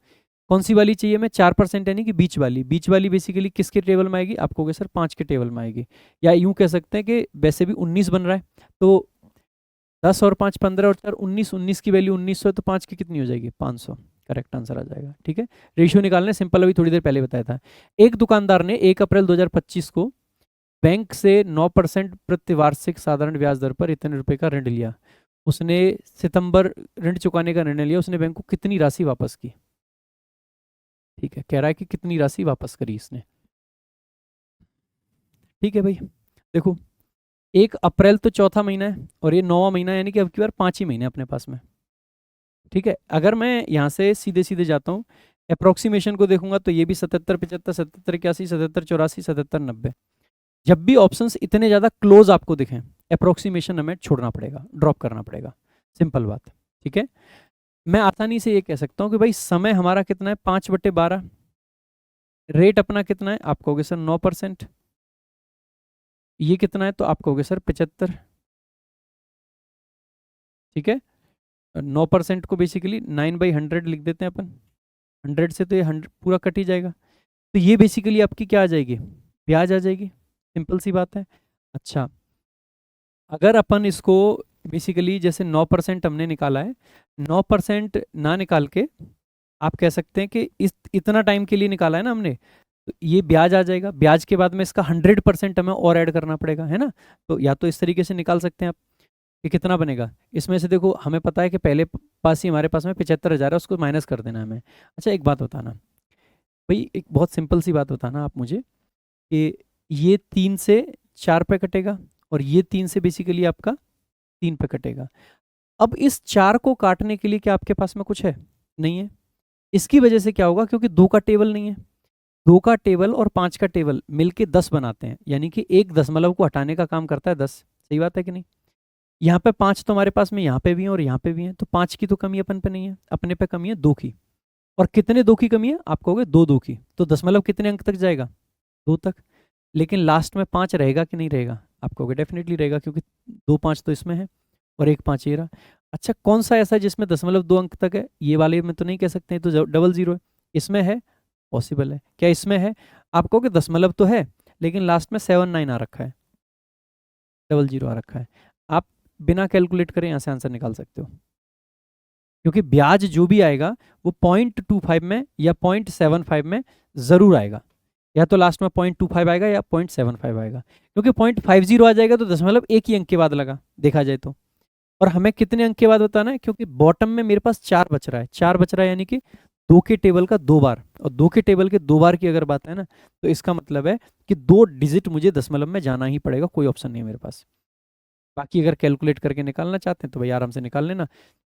A: कौन सी वाली चाहिए? मैं 4% यानी कि बीच वाली। बीच वाली बेसिकली किसके टेबल में आएगी? आपको कहोगे सर 5 के टेबल में आएगी। या यूं कह सकते हैं कि वैसे भी 19 बन रहा है, तो 10 और 5 15 और 4 19, 19 की वैल्यू 1900 है, तो 5 की कितनी हो जाएगी? 500। करेक्ट आंसर आ जाएगा। ठीक है, रेशियो निकालने सिंपल, अभी थोड़ी देर पहले बताया था। एक दुकानदार ने 1 अप्रैल 2025 को बैंक से 9% प्रति वार्षिक साधारण ब्याज दर पर इतने रुपए का ऋण लिया। उसने सितंबर ऋण चुकाने का निर्णय लिया। उसने बैंक को कितनी राशि वापस की? ठीक है, कह रहा है कि कितनी राशि वापस करी इसने। ठीक है भाई, देखो 1 अप्रैल तो चौथा महीना है, और ये 9वां महीना, यानी कि अब की बार 5 ही महीने अपने पास में। ठीक है, अगर मैं यहाँ से सीधे सीधे जाता हूँ, अप्रोक्सीमेशन को देखूंगा, तो ये भी 77, 75, 77, 81, 77, 84, 77, 90। जब भी ऑप्शंस इतने ज़्यादा क्लोज आपको दिखें, अप्रोक्सीमेशन हमें छोड़ना पड़ेगा, ड्रॉप करना पड़ेगा, सिंपल बात। ठीक है, मैं आसानी से ये कह सकता हूँ कि भाई समय हमारा कितना है? 5/12। रेट अपना कितना है? आप कहोगे सर 9%। ये कितना है? तो आप कहोगे सर 75। ठीक है, 9% को बेसिकली 9/100 लिख देते हैं अपन। 100 से तो ये 100 पूरा कट ही जाएगा, तो ये बेसिकली आपकी क्या आ जाएगी? ब्याज आ जाएगी। सिंपल सी बात है। अच्छा, अगर अपन इसको बेसिकली जैसे 9% हमने निकाला है, 9% ना निकाल के आप कह सकते हैं कि इस इतना टाइम के लिए निकाला है ना हमने, तो ये ब्याज आ जाएगा। ब्याज के बाद में इसका 100% हमें और ऐड करना पड़ेगा, है ना। तो या तो इस तरीके से निकाल सकते हैं आप कि कितना बनेगा इसमें से। देखो हमें पता है कि पहले पास ही हमारे पास में 75,000 है, उसको माइनस कर देना है हमें। अच्छा, एक बात बताना भाई, एक बहुत सिंपल सी बात बताना आप मुझे, कि ये 3 से 4 पे कटेगा, और ये 3 से बेसिकली आपका 3 पे कटेगा। अब इस 4 को काटने के लिए क्या आपके पास में कुछ है? नहीं है। इसकी वजह से क्या होगा? क्योंकि 2 का टेबल नहीं है। 2 का टेबल और 5 का टेबल मिलके 10 बनाते हैं, यानी कि एक दशमलव को हटाने का काम करता है 10। सही बात है कि नहीं? यहाँ पे 5 तो हमारे पास में यहाँ पे भी है और यहाँ पे भी है, तो 5 की तो कमी अपन पे नहीं है, अपने पे कमी है 2 की। और कितने 2 की कमी है? आप कहोगे 2 की, तो दशमलव कितने अंक तक जाएगा? 2 तक। लेकिन लास्ट में 5 रहेगा कि नहीं रहेगा? आप कहोगे डेफिनेटली रहेगा, क्योंकि 2 5 तो इसमें है और 1 5 ये रहा। अच्छा, कौन सा ऐसा है जिसमें दशमलव 2 अंक तक है? ये वाले में तो नहीं कह सकते हैं, तो डबल जीरो है। इसमें है? पॉसिबल है क्या? इसमें है? आप कहोगे दशमलव तो है, लेकिन लास्ट में 7 9 आ रखा है, डबल जीरो आ रखा है। आप बिना कैलकुलेट करें यहाँ से आंसर निकाल सकते हो, क्योंकि ब्याज जो भी आएगा वो 0.25 में या 0.75 में जरूर आएगा, या तो लास्ट में 0.25 आएगा या 0.75 आएगा। क्योंकि 0.50 आ जाएगा तो दशमलव एक ही अंक के बाद लगा, देखा जाए तो। और हमें कितने अंक के बाद बताना है? क्योंकि बॉटम में मेरे पास 4 बच रहा है, 4 बच रहा है, यानी कि 2 के टेबल का 2 बार, और 2 के टेबल के 2 बार की अगर बात है ना, तो इसका मतलब है कि 2 डिजिट मुझे दशमलव में जाना ही पड़ेगा, कोई ऑप्शन नहीं है मेरे पास। बाकी अगर कैलकुलेट करके निकालना चाहते हैं तो भाई आराम से निकाल लेना।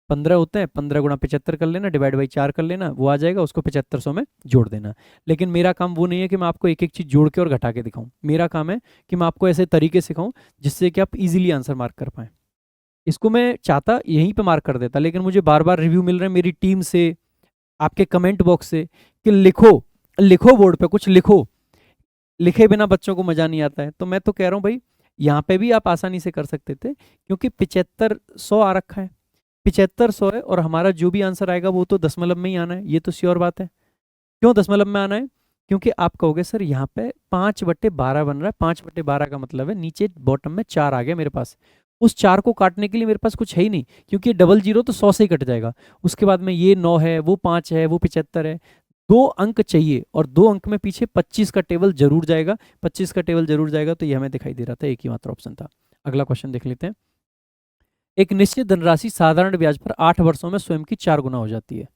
A: 15 होते हैं, 15 गुणा 75 कर लेना, डिवाइड बाई 4 कर लेना, वो आ जाएगा, उसको 7500 में जोड़ देना। लेकिन मेरा काम वो नहीं है कि मैं आपको एक एक चीज़ जोड़ के और घटा के दिखाऊं। मेरा काम है कि मैं आपको ऐसे तरीके सिखाऊं जिससे कि आप इजीली आंसर मार्क कर पाएं। इसको मैं चाहता यहीं पे मार्क कर देता, लेकिन मुझे बार बार रिव्यू मिल रहे हैं मेरी टीम से, आपके कमेंट बॉक्स से, कि लिखो लिखो बोर्ड पे कुछ लिखो। लिखे बिना बच्चों को मजा नहीं आता है। तो मैं तो कह रहा हूँ भाई, यहाँ पे भी आप आसानी से कर सकते थे, क्योंकि 7500 आ रखा है, 7500 है, और हमारा जो भी आंसर आएगा वो तो दशमलव में ही आना है, ये तो श्योर बात है। क्यों दशमलव में आना है? क्योंकि आप कहोगे सर यहाँ पे 5/12 बन रहा है, 5/12 का मतलब है नीचे बॉटम में 4 आ गया मेरे पास, उस 4 को काटने के लिए मेरे पास कुछ है ही नहीं, क्योंकि डबल जीरो तो 100 से ही कट जाएगा। उसके बाद में ये 9 है, वो 5 है, वो 75 है। 2 अंक चाहिए, और 2 अंक में पीछे 25 का टेबल जरूर जाएगा। 25 का टेबल जरूर जाएगा, तो ये हमें दिखाई दे रहा था, एक ही मात्र ऑप्शन था। अगला क्वेश्चन देख लेते हैं। एक निश्चित धनराशि साधारण ब्याज पर 8 वर्षों में स्वयं की 4 गुना हो जाती है।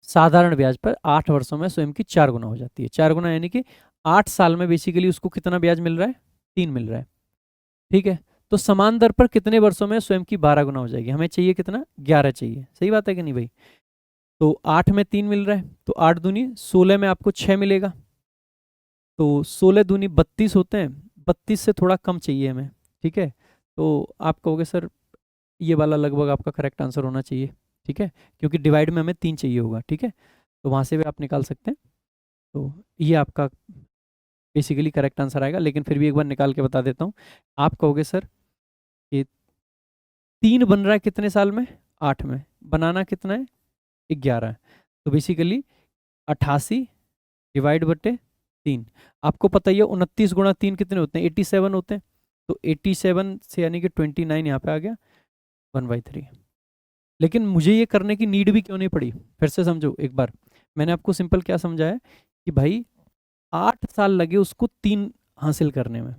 A: साधारण ब्याज पर 8 वर्षों में स्वयं की 4 गुना हो जाती है। 4 गुना यानी कि 8 साल में बेसिकली उसको कितना ब्याज मिल रहा है? 3 मिल रहा है। ठीक है, तो समान दर पर कितने वर्षों में स्वयं की 12 गुना हो जाएगी? हमें चाहिए कितना? 11 चाहिए। सही बात है कि नहीं भाई? तो 8 में 3 मिल रहा है, तो 8 दूनी 16 में आपको 6 मिलेगा, तो 16 दूनी 32 होते हैं। 32 से थोड़ा कम चाहिए हमें। ठीक है, तो आप कहोगे सर ये वाला लगभग आपका करेक्ट आंसर होना चाहिए। ठीक है, क्योंकि डिवाइड में हमें 3 चाहिए होगा। ठीक है, तो वहाँ से भी आप निकाल सकते हैं। तो ये आपका बेसिकली करेक्ट आंसर आएगा, लेकिन फिर भी एक बार निकाल के बता देता हूँ। आप कहोगे सर ये 3 बन रहा है कितने साल में? 8 में। बनाना कितना है? 11। तो बेसिकली 88 डिवाइड बटे 3। आपको पता ही है 29 गुणा 3 कितने होते हैं? 87 होते हैं। तो 87 से यानी कि 29 यहाँ पे आ गया 1/3। लेकिन मुझे ये करने की नीड भी क्यों नहीं पड़ी? फिर से समझो एक बार। मैंने आपको सिंपल क्या समझाया कि भाई 8 साल लगे उसको 3 हासिल करने में।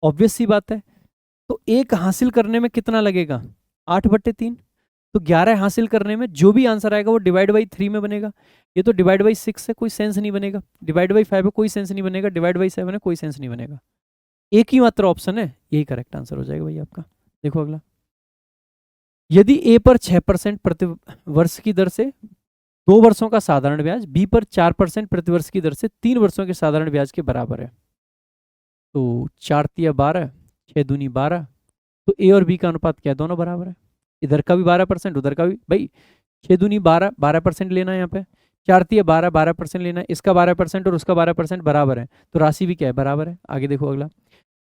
A: ऑब्वियस सी बात है। तो एक हासिल करने में कितना लगेगा? 8/3। तो 11 हासिल करने में जो भी आंसर आएगा वो डिवाइड बाई 3 में बनेगा। ये तो डिवाइड बाई 6 है, कोई सेंस नहीं बनेगा। डिवाइड बाई 5 है, कोई सेंस नहीं बनेगा। डिवाइड बाई 7 है, कोई सेंस नहीं बनेगा। एक ही मात्र ऑप्शन है, यही करेक्ट आंसर हो जाएगा भाई आपका। देखो अगला। यदि ए पर 6% प्रति वर्ष की दर से 2 वर्षों का साधारण ब्याज बी पर 4% प्रति वर्ष की दर से 3 वर्षों के साधारण ब्याज के बराबर है, तो 4 तिया 12, 6 दूनी 12। तो ए और बी का अनुपात क्या है? दोनों बराबर है। इधर का भी 12%, उधर का भी। भाई 6 दूनी 12, 12% लेना है यहाँ पे। 4 तिया 12, 12% लेना है। इसका 12% और उसका 12% बराबर है, तो राशि भी क्या है? बराबर है। आगे देखो अगला।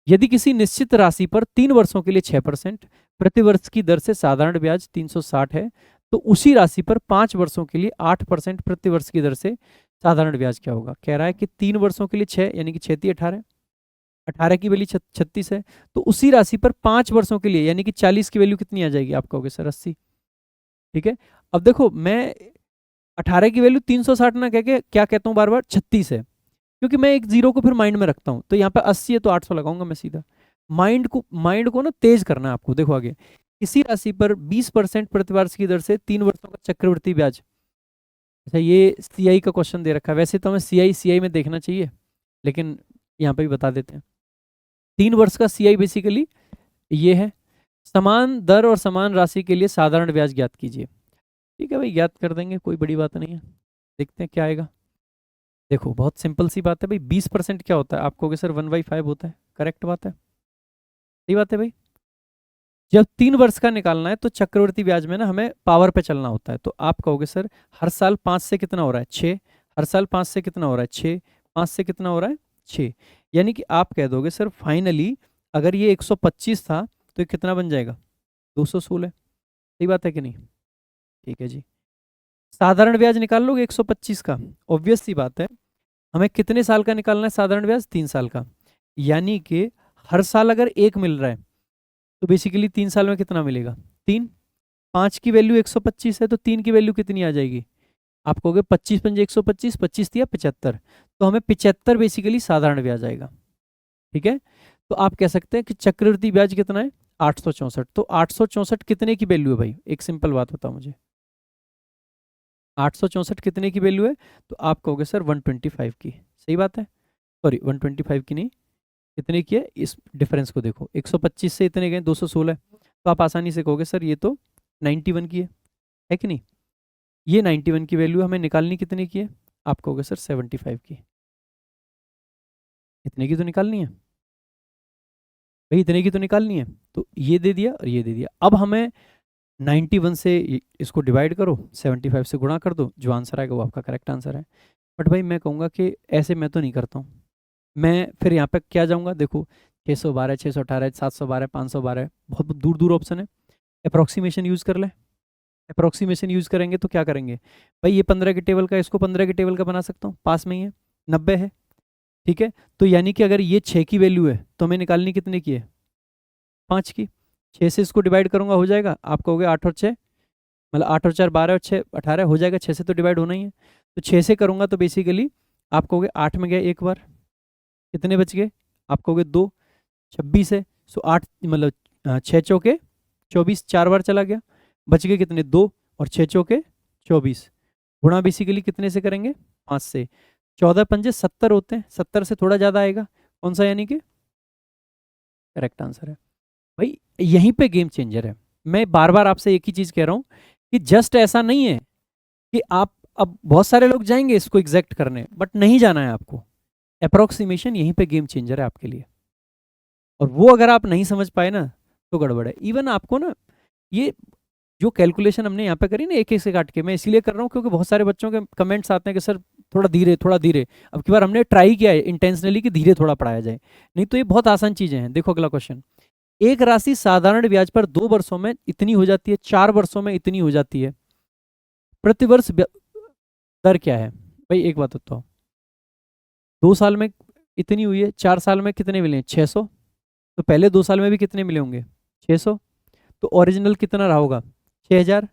A: यदि किसी निश्चित राशि पर 3 वर्षों के लिए 6% प्रति वर्ष की दर से साधारण ब्याज 360 है, तो उसी राशि पर 5 वर्षों के लिए 8% प्रति वर्ष की दर से साधारण ब्याज क्या होगा? कह रहा है कि 3 वर्षों के लिए 6 यानी कि 6 18, 18 की वैल्यू 36 है, तो उसी राशि पर 5 वर्षों के लिए यानी कि 40 की वैल्यू कितनी आ जाएगी? आप कहोगे सर 80। ठीक है, अब देखो मैं 18 की वैल्यू 360 ना कह के क्या कहता हूँ बार बार? 36 है, क्योंकि मैं एक जीरो को फिर माइंड में रखता हूँ। तो यहाँ पे 80 है तो 800 लगाऊंगा मैं सीधा। माइंड को ना तेज करना है आपको। देखो आगे। किसी राशि पर 20% प्रतिवर्ष की दर से 3 वर्षों का चक्रवृद्धि ब्याज। अच्छा, ये सीआई का क्वेश्चन दे रखा है। वैसे तो हमें सीआई में देखना चाहिए, लेकिन यहाँ पे भी बता देते हैं। 3 वर्ष का सीआई बेसिकली ये है। समान दर और समान राशि के लिए साधारण ब्याज ज्ञात कीजिए। ठीक है भाई, ज्ञात कर देंगे, कोई बड़ी बात नहीं है। देखते हैं क्या आएगा। देखो बहुत सिंपल सी बात है भाई। 20% क्या होता है? आप कहोगे सर 1/5 होता है। करेक्ट बात है, सही बात है भाई। जब 3 वर्ष का निकालना है तो चक्रवृद्धि ब्याज में ना हमें पावर पे चलना होता है। तो आप कहोगे सर हर साल 5 से कितना हो रहा है? 6। हर साल 5 से कितना हो रहा है? 6। 5 से कितना हो रहा है? 6। यानी कि आप कह दोगे सर फाइनली अगर ये 125 था तो ये कितना बन जाएगा? 216। सही बात है कि नहीं? ठीक है जी। साधारण ब्याज निकाल लोगे 125 का? ऑब्वियस सी बात है। हमें कितने साल का निकालना है साधारण ब्याज? 3 साल का। यानी कि हर साल अगर 1 मिल रहा है तो बेसिकली 3 साल में कितना मिलेगा? 3। 5 की वैल्यू 125 है, तो 3 की वैल्यू कितनी आ जाएगी? आप कहोगे 25 पंजे 125, 25 दिया 75, तो हमें 75 बेसिकली साधारण ब्याज आएगा। ठीक है, तो आप कह सकते हैं कि चक्रवृद्धि ब्याज कितना है? 864। तो 864 कितने की वैल्यू है भाई? एक सिंपल बात बताओ मुझे। 864 कितने की वैल्यू है? तो आप कहोगे सर 125 की। सही बात है। सॉरी 125 की नहीं, कितने की है? इस डिफरेंस को देखो, 125 से इतने गए 216, तो आप आसानी से कहोगे सर ये तो 91 की है कि नहीं? ये 91 की वैल्यू हमें निकालनी कितने की है? आप कहोगे सर 75 की। इतने की तो निकालनी है भाई, इतने की तो निकालनी है। तो ये दे दिया और ये दे दिया। अब हमें 91 से इसको डिवाइड करो, 75 से गुणा कर दो, जो आंसर आएगा वो आपका करेक्ट आंसर है। बट भाई मैं कहूँगा कि ऐसे मैं तो नहीं करता हूँ। मैं फिर यहाँ पे क्या जाऊँगा? देखो 612, 618, 712, 512, बहुत दूर दूर ऑप्शन है। अप्रोक्सीमेशन यूज़ कर लें। अप्रोक्सीमेशन यूज़ करेंगे तो क्या करेंगे भाई? ये 15 के टेबल का इसको 15 के टेबल का बना सकता हूँ, पास में ही है। 90 है। ठीक है, तो यानी कि अगर ये 6 की वैल्यू है तो हमें निकालनी कितने की है? 5 की। 6 से इसको डिवाइड करूंगा हो जाएगा, आप कहोगे 8 और 6 मतलब 8 और 4 12 और 6 18 हो जाएगा, 6 से तो डिवाइड होना ही है। तो 6 से करूंगा तो बेसिकली आप कहोगे 8 में गया एक बार, कितने बच गए, आप कहोगे 2, 26 है, सो 8 मतलब 6 चौके 24, 4 बार चला गया, बच गए कितने 2, और 6 चौके 24, गुणा बेसिकली कितने से करेंगे 5 से, 14 पंजे 70 होते हैं, 70 से थोड़ा ज़्यादा आएगा, कौन सा, यानी कि करेक्ट आंसर है भाई। यहीं पे गेम चेंजर है। मैं बार बार आपसे एक ही चीज़ कह रहा हूँ कि जस्ट ऐसा नहीं है कि आप, अब बहुत सारे लोग जाएंगे इसको एग्जैक्ट करने, बट नहीं जाना है आपको, अप्रोक्सीमेशन यहीं पे गेम चेंजर है आपके लिए, और वो अगर आप नहीं समझ पाए ना तो गड़बड़ है। इवन आपको ना ये जो कैलकुलेशन हमने यहाँ पे करी ना एक एक से काट के, मैं इसलिए कर रहा हूँ क्योंकि बहुत सारे बच्चों के कमेंट्स आते हैं कि सर थोड़ा धीरे थोड़ा धीरे। अब की बार हमने ट्राई किया है इंटेंशनली कि धीरे थोड़ा पढ़ाया जाए, नहीं तो ये बहुत आसान चीजें हैं। देखो अगला क्वेश्चन, एक राशि साधारण ब्याज पर 2 वर्षों में इतनी हो जाती है, 4 वर्षों में इतनी हो जाती है, प्रतिवर्ष दर क्या है? भाई एक बात बताओ, 2 साल में इतनी हुई है, 4 साल में कितने मिले हैं 600, तो पहले 2 साल में भी कितने मिले होंगे 600, तो ओरिजिनल कितना रहा होगा 6000,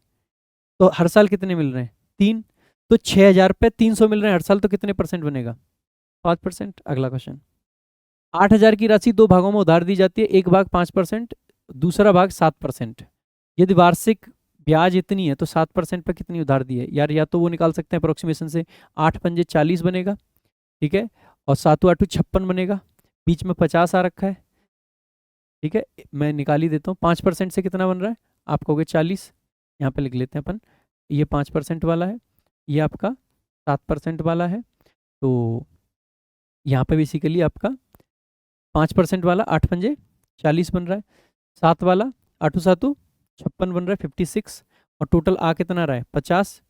A: तो हर साल कितने मिल रहे हैं 3, तो 6000 पे 300 मिल रहे हैं हर साल, तो कितने परसेंट बनेगा 5%। अगला क्वेश्चन, 8000 की राशि 2 भागों में उधार दी जाती है, एक भाग 5%, दूसरा भाग 7%, यदि वार्षिक ब्याज इतनी है तो 7% पर कितनी उधार दी है यार? या तो वो निकाल सकते हैं अप्रोक्सीमेशन से, 8 पंजे 40 बनेगा, ठीक है, और 7 8 56 बनेगा, बीच में 50 आ रखा है, ठीक है, मैं निकाल ही देता हूँ। 5% से कितना बन रहा है, आप कहोगे 40, यहाँ पे लिख लेते हैं अपन, ये 5% वाला है, ये आपका 7% वाला है, तो यहाँ पे बेसिकली आपका 5% वाला 8 पंजे 40 बन रहा है, 7 वाला 8 7 56 बन रहा है 56, और टोटल आ कितना रहा है 50,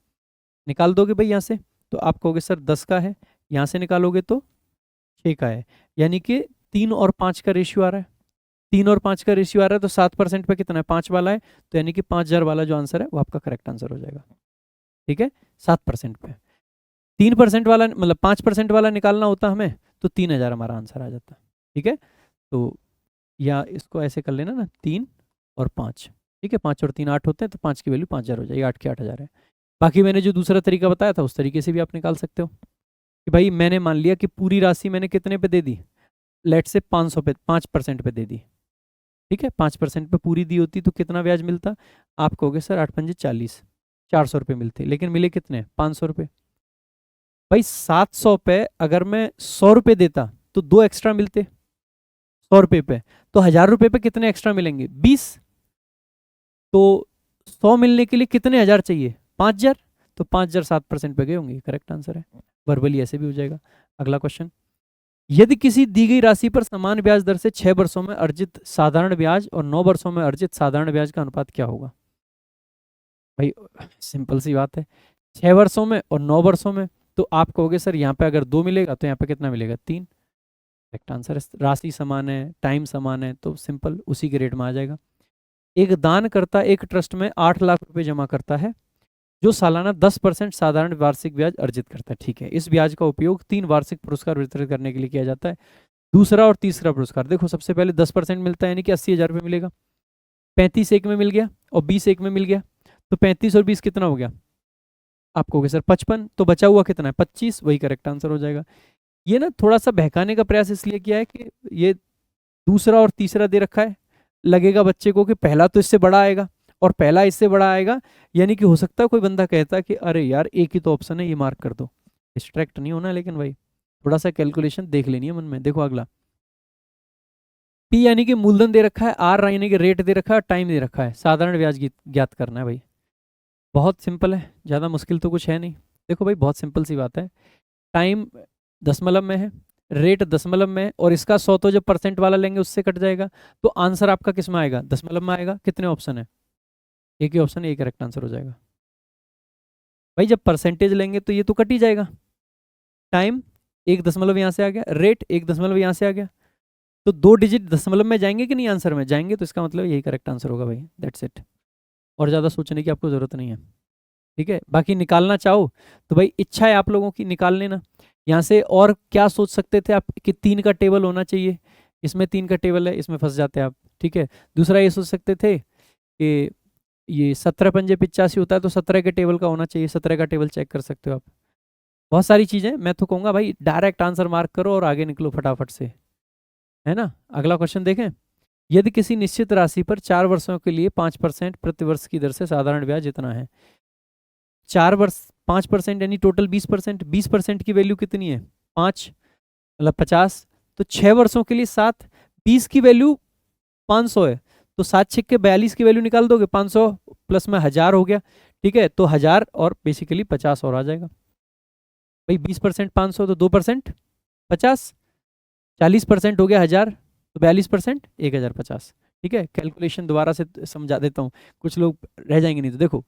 A: निकाल दोगे भाई यहाँ से, तो आप कहोगे सर 10 का है, यहाँ से निकालोगे तो 6 का है, यानी कि 3 और 5 का रेशियो आ रहा है, 3 और 5 का रेशियो आ रहा है, तो 7% पे कितना है 5 वाला है, तो यानी कि 5000 वाला जो आंसर है वो आपका करेक्ट आंसर हो जाएगा, ठीक है। 7% पे 3% वाला मतलब 5% वाला निकालना होता हमें, तो 3000 हमारा आंसर आ जाता, ठीक है। तो या इसको ऐसे कर लेना ना 3 और 5, ठीक है, 5 और 3 8 होते हैं, तो 5 की वैल्यू 5000 हो जाएगी, 8 के 8000 है। बाकी मैंने जो दूसरा तरीका बताया था उस तरीके से भी आप निकाल सकते हो कि भाई मैंने मान लिया कि पूरी राशि मैंने कितने पे दे दी, लेट से 500 पे 5% पे दे दी, ठीक है, 5% पे पूरी दी होती तो कितना ब्याज मिलता, आप कहोगे सर 8 पंजे 40, 400 रुपये मिलते, लेकिन मिले कितने 500 रुपये। भाई 700 पे अगर मैं 100 रुपये देता तो 2 एक्स्ट्रा मिलते 100 रुपये पे, तो 1000 रुपये पे कितने एक्स्ट्रा मिलेंगे 20, तो 100 मिलने के लिए कितने हजार चाहिए 5000, तो 5000 7% पे गए होंगे, करेक्ट आंसर है। वर्बली ऐसे भी हो जाएगा। अगला क्वेश्चन, यदि किसी दी गई राशि पर समान ब्याज दर से 6 वर्षों में अर्जित साधारण ब्याज और 9 वर्षों में अर्जित साधारण ब्याज का अनुपात क्या होगा? भाई सिंपल सी बात है, 6 वर्षों में और 9 वर्षों में, तो आप कहोगे सर यहाँ पे अगर 2 मिलेगा तो यहाँ पे कितना मिलेगा 3, करेक्ट आंसर है। राशि समान है, टाइम समान है, तो सिंपल उसी के रेट में आ जाएगा। एक दानकर्ता एक ट्रस्ट में 8 लाख रुपए जमा करता है जो सालाना 10% साधारण वार्षिक ब्याज अर्जित करता है, ठीक है। इस ब्याज का उपयोग 3 वार्षिक पुरस्कार वितरित करने के लिए किया जाता है। दूसरा और तीसरा पुरस्कार देखो, सबसे पहले 10% मिलता है यानी कि 80,000 रुपये मिलेगा, 35 एक में मिल गया और 20 एक में मिल गया, तो 35 और 20 कितना हो गया, आप कहोगे सर 55, तो बचा हुआ कितना है 25, वही करेक्ट आंसर हो जाएगा। ये ना थोड़ा सा बहकाने का प्रयास इसलिए किया है कि ये दूसरा और तीसरा दे रखा है, लगेगा बच्चे को कि पहला तो इससे बड़ा आएगा और पहला इससे बड़ा आएगा, यानी कि हो सकता है कोई बंदा कहता कि अरे यार एक ही तो ऑप्शन है, ये मार्क कर दो। डिस्ट्रैक्ट नहीं होना, लेकिन भाई थोड़ा सा कैलकुलेशन देख लेनी है मन में। देखो अगला, पी यानी कि मूलधन दे रखा है, आर यानी कि रेट दे रखा है, टाइम दे रखा है, साधारण ब्याज ज्ञात करना है। भाई बहुत सिंपल है, ज़्यादा मुश्किल तो कुछ है नहीं। देखो भाई बहुत सिंपल सी बात है, टाइम दशमलव में है, रेट दशमलव में है, और इसका 100 तो जब परसेंट वाला लेंगे उससे कट जाएगा, तो आंसर आपका किस में आएगा दशमलव में आएगा। कितने ऑप्शन है, एक ही ऑप्शन है, एक करेक्ट आंसर हो जाएगा। भाई जब परसेंटेज लेंगे तो ये तो कट ही जाएगा, टाइम 1 दशमलव यहाँ से आ गया, रेट 1 दशमलव यहाँ से आ गया, तो 2 डिजिट दशमलव में जाएंगे कि नहीं, आंसर में जाएंगे, तो इसका मतलब यही करेक्ट आंसर होगा भाई, दैट्स इट। और ज़्यादा सोचने की आपको ज़रूरत नहीं है, ठीक है। बाकी निकालना चाहो तो भाई इच्छा है आप लोगों की, निकाल लेना यहाँ से। और क्या सोच सकते थे आप कि 3 का टेबल होना चाहिए, इसमें 3 का टेबल है, इसमें फंस जाते हैं आप, ठीक है। दूसरा ये सोच सकते थे कि ये 17 पंजे 85 होता है तो 17 के टेबल का होना चाहिए, 17 का टेबल चेक कर सकते हो आप। बहुत सारी चीजें, मैं तो कहूंगा भाई डायरेक्ट आंसर मार्क करो और आगे निकलो फटाफट से, है ना। अगला क्वेश्चन देखें। यदि किसी निश्चित राशि पर 4 वर्षों के लिए 5% प्रति वर्ष की दर से साधारण ब्याज इतना है, 4 वर्ष 5% यानी टोटल 20%, 20% की वैल्यू कितनी है 5 मतलब 50, तो 6 वर्षों के लिए 7, 20 की वैल्यू 500 है, तो 7 छिक्के 42 की वैल्यू निकाल दोगे, 500 प्लस में 1000 हो गया, ठीक है। तो 1000 और बेसिकली 50 और आ जाएगा भाई। 20% 500 तो 2% 50, 40% हो गया 1000, तो 42% 1050, ठीक है। कैलकुलेशन दोबारा से समझा देता हूँ, कुछ लोग रह जाएंगे नहीं तो। देखो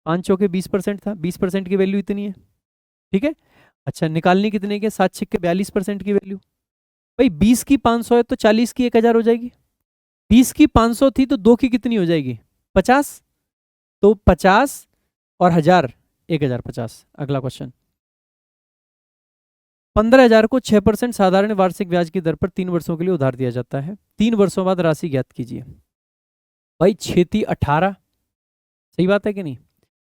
A: 5 चौके 20% था, 20% की वैल्यू इतनी है, ठीक है। अच्छा निकालनी कितने के, 7 छिक्के 42% की वैल्यू भाई, 20 की 500 है तो 40 की 1000 हो जाएगी, 20 की 500 थी तो 2 की कितनी हो जाएगी 50, तो 50 और 1000 1050। अगला क्वेश्चन। 15,000 को 6% साधारण वार्षिक ब्याज की दर पर 3 वर्षों के लिए उधार दिया जाता है, 3 वर्षों बाद राशि ज्ञात कीजिए। भाई 6 18, सही बात है कि नहीं।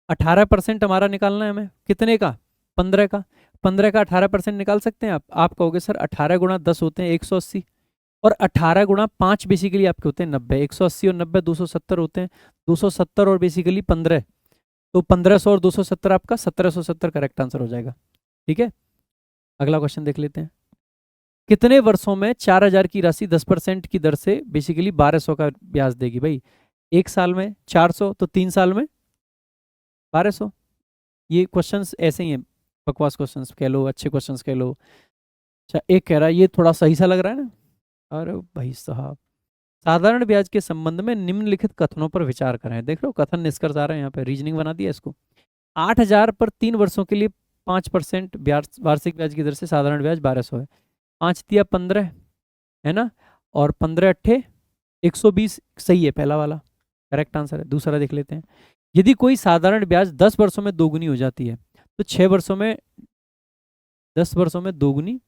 A: 18% हमारा निकालना है हमें, कितने का 15 का, 15 का 18% निकाल सकते हैं आप कहोगे सर 18 गुणा 10 होते हैं 180, और 18 गुणा 5 बेसिकली आपके होते हैं 90, 180 और 90 270 होते हैं, 270 और बेसिकली 15, तो 1500 और 270 आपका 1770 करेक्ट आंसर हो जाएगा, ठीक है। अगला क्वेश्चन देख लेते हैं। कितने वर्षों में 4000 की राशि 10% की दर से बेसिकली 1200 का ब्याज देगी भाई, 1 साल में 400, तो 3 साल में 1200। ये क्वेश्चंस ऐसे ही हैं, बकवास क्वेश्चंस कह लो, अच्छे क्वेश्चंस कह लो। अच्छा एक कह रहा है ये थोड़ा सही सा लग रहा है ना, अरे भाई साहब, साधारण ब्याज के संबंध में निम्नलिखित कथनों पर विचार करें। देख लो कथन निष्कर्ष आ रहे हैं यहाँ पे, रीजनिंग बना दिया इसको। 8000 पर 3 वर्षों के लिए 5% ब्याज वार्षिक ब्याज की दर से साधारण ब्याज 1200 है, 5 दिया 15 है ना, और 15 अट्ठे 120, सही है पहला वाला, करेक्ट आंसर है। दूसरा देख लेते हैं। यदि कोई साधारण ब्याज 10 वर्षों में दोगुनी हो जाती है तो 6 वर्षों में 10 वर्षों में दोगुनी,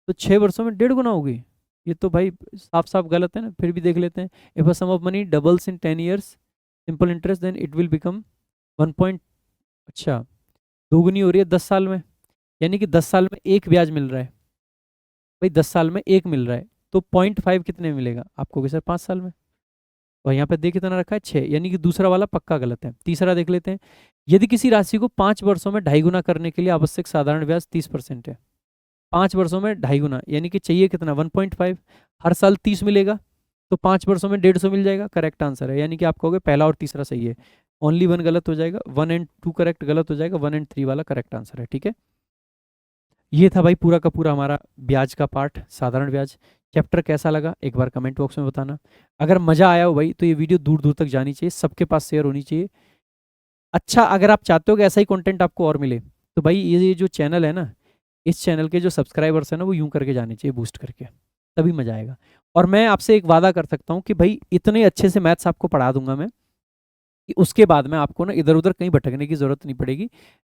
A: तो 6 वर्षों में 1.5 गुना होगी। ये तो भाई साफ साफ गलत है ना, फिर भी देख लेते हैं। If a sum of money doubles in 10 years simple interest then it will become 1 point, अच्छा दोगुनी हो रही है 10 साल में, यानी कि 10 साल में एक ब्याज मिल रहा है भाई, 10 साल में एक मिल रहा है, तो 0.5 कितने में मिलेगा आपको कि सर 5 साल में, और यहाँ पे देख कितना रखा है 6, यानी कि दूसरा वाला पक्का गलत है। तीसरा देख लेते हैं। यदि किसी राशि को 5 वर्षों में 2.5 गुना करने के लिए आवश्यक साधारण ब्याज 30% है, 5 वर्षों में 2.5 गुना यानी कि चाहिए कितना 1.5, हर साल 30 मिलेगा, तो 5 वर्षों में 150 मिल जाएगा, करेक्ट आंसर है। यानी कि आप कहोगे पहला और तीसरा सही है, ओनली 1 गलत हो जाएगा, 1 एंड 2 करेक्ट गलत हो जाएगा, 1 एंड 3 वाला करेक्ट आंसर है, ठीक है। ये था भाई पूरा का पूरा हमारा ब्याज का पार्ट, साधारण ब्याज। चैप्टर कैसा लगा एक बार कमेंट बॉक्स में बताना। अगर मजा आया हो भाई तो ये वीडियो दूर दूर तक जानी चाहिए, सबके पास शेयर होनी चाहिए। अच्छा अगर आप चाहते हो कि ऐसा ही कंटेंट आपको और मिले तो भाई ये जो चैनल है ना, इस चैनल के जो सब्सक्राइबर्स हैं ना वो यूं करके जाने चाहिए, बूस्ट करके, तभी मजा आएगा। और मैं आपसे एक वादा कर सकता हूँ कि भाई इतने अच्छे से मैथ्स आपको पढ़ा दूंगा मैं कि उसके बाद में आपको ना इधर उधर कहीं भटकने की जरूरत नहीं पड़ेगी।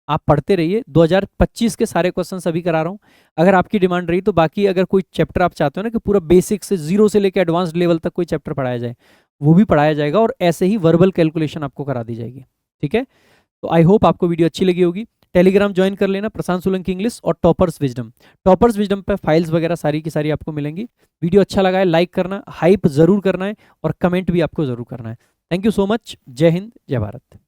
A: आप पढ़ते रहिए, 2025 के सारे क्वेश्चन अभी करा रहा हूँ। अगर आपकी डिमांड रही तो बाकी अगर कोई चैप्टर आप चाहते हो ना कि पूरा बेसिक से 0 से लेकर एडवांस लेवल तक कोई चैप्टर पढ़ाया जाए, वो भी पढ़ाया जाएगा, और ऐसे ही वर्बल कैलकुलेशन आपको करा दी जाएगी, ठीक है। तो आई होप आपको वीडियो अच्छी लगी होगी। टेलीग्राम ज्वाइन कर लेना, प्रशांत सोलंकी इंग्लिश और टॉपर्स विजडम। टॉपर्स विजडम पे फाइल्स वगैरह सारी की सारी आपको मिलेंगी। वीडियो अच्छा लगा है लाइक करना, हाइप जरूर करना है, और कमेंट भी आपको जरूर करना है। Thank you so much. जय हिंद, जय भारत।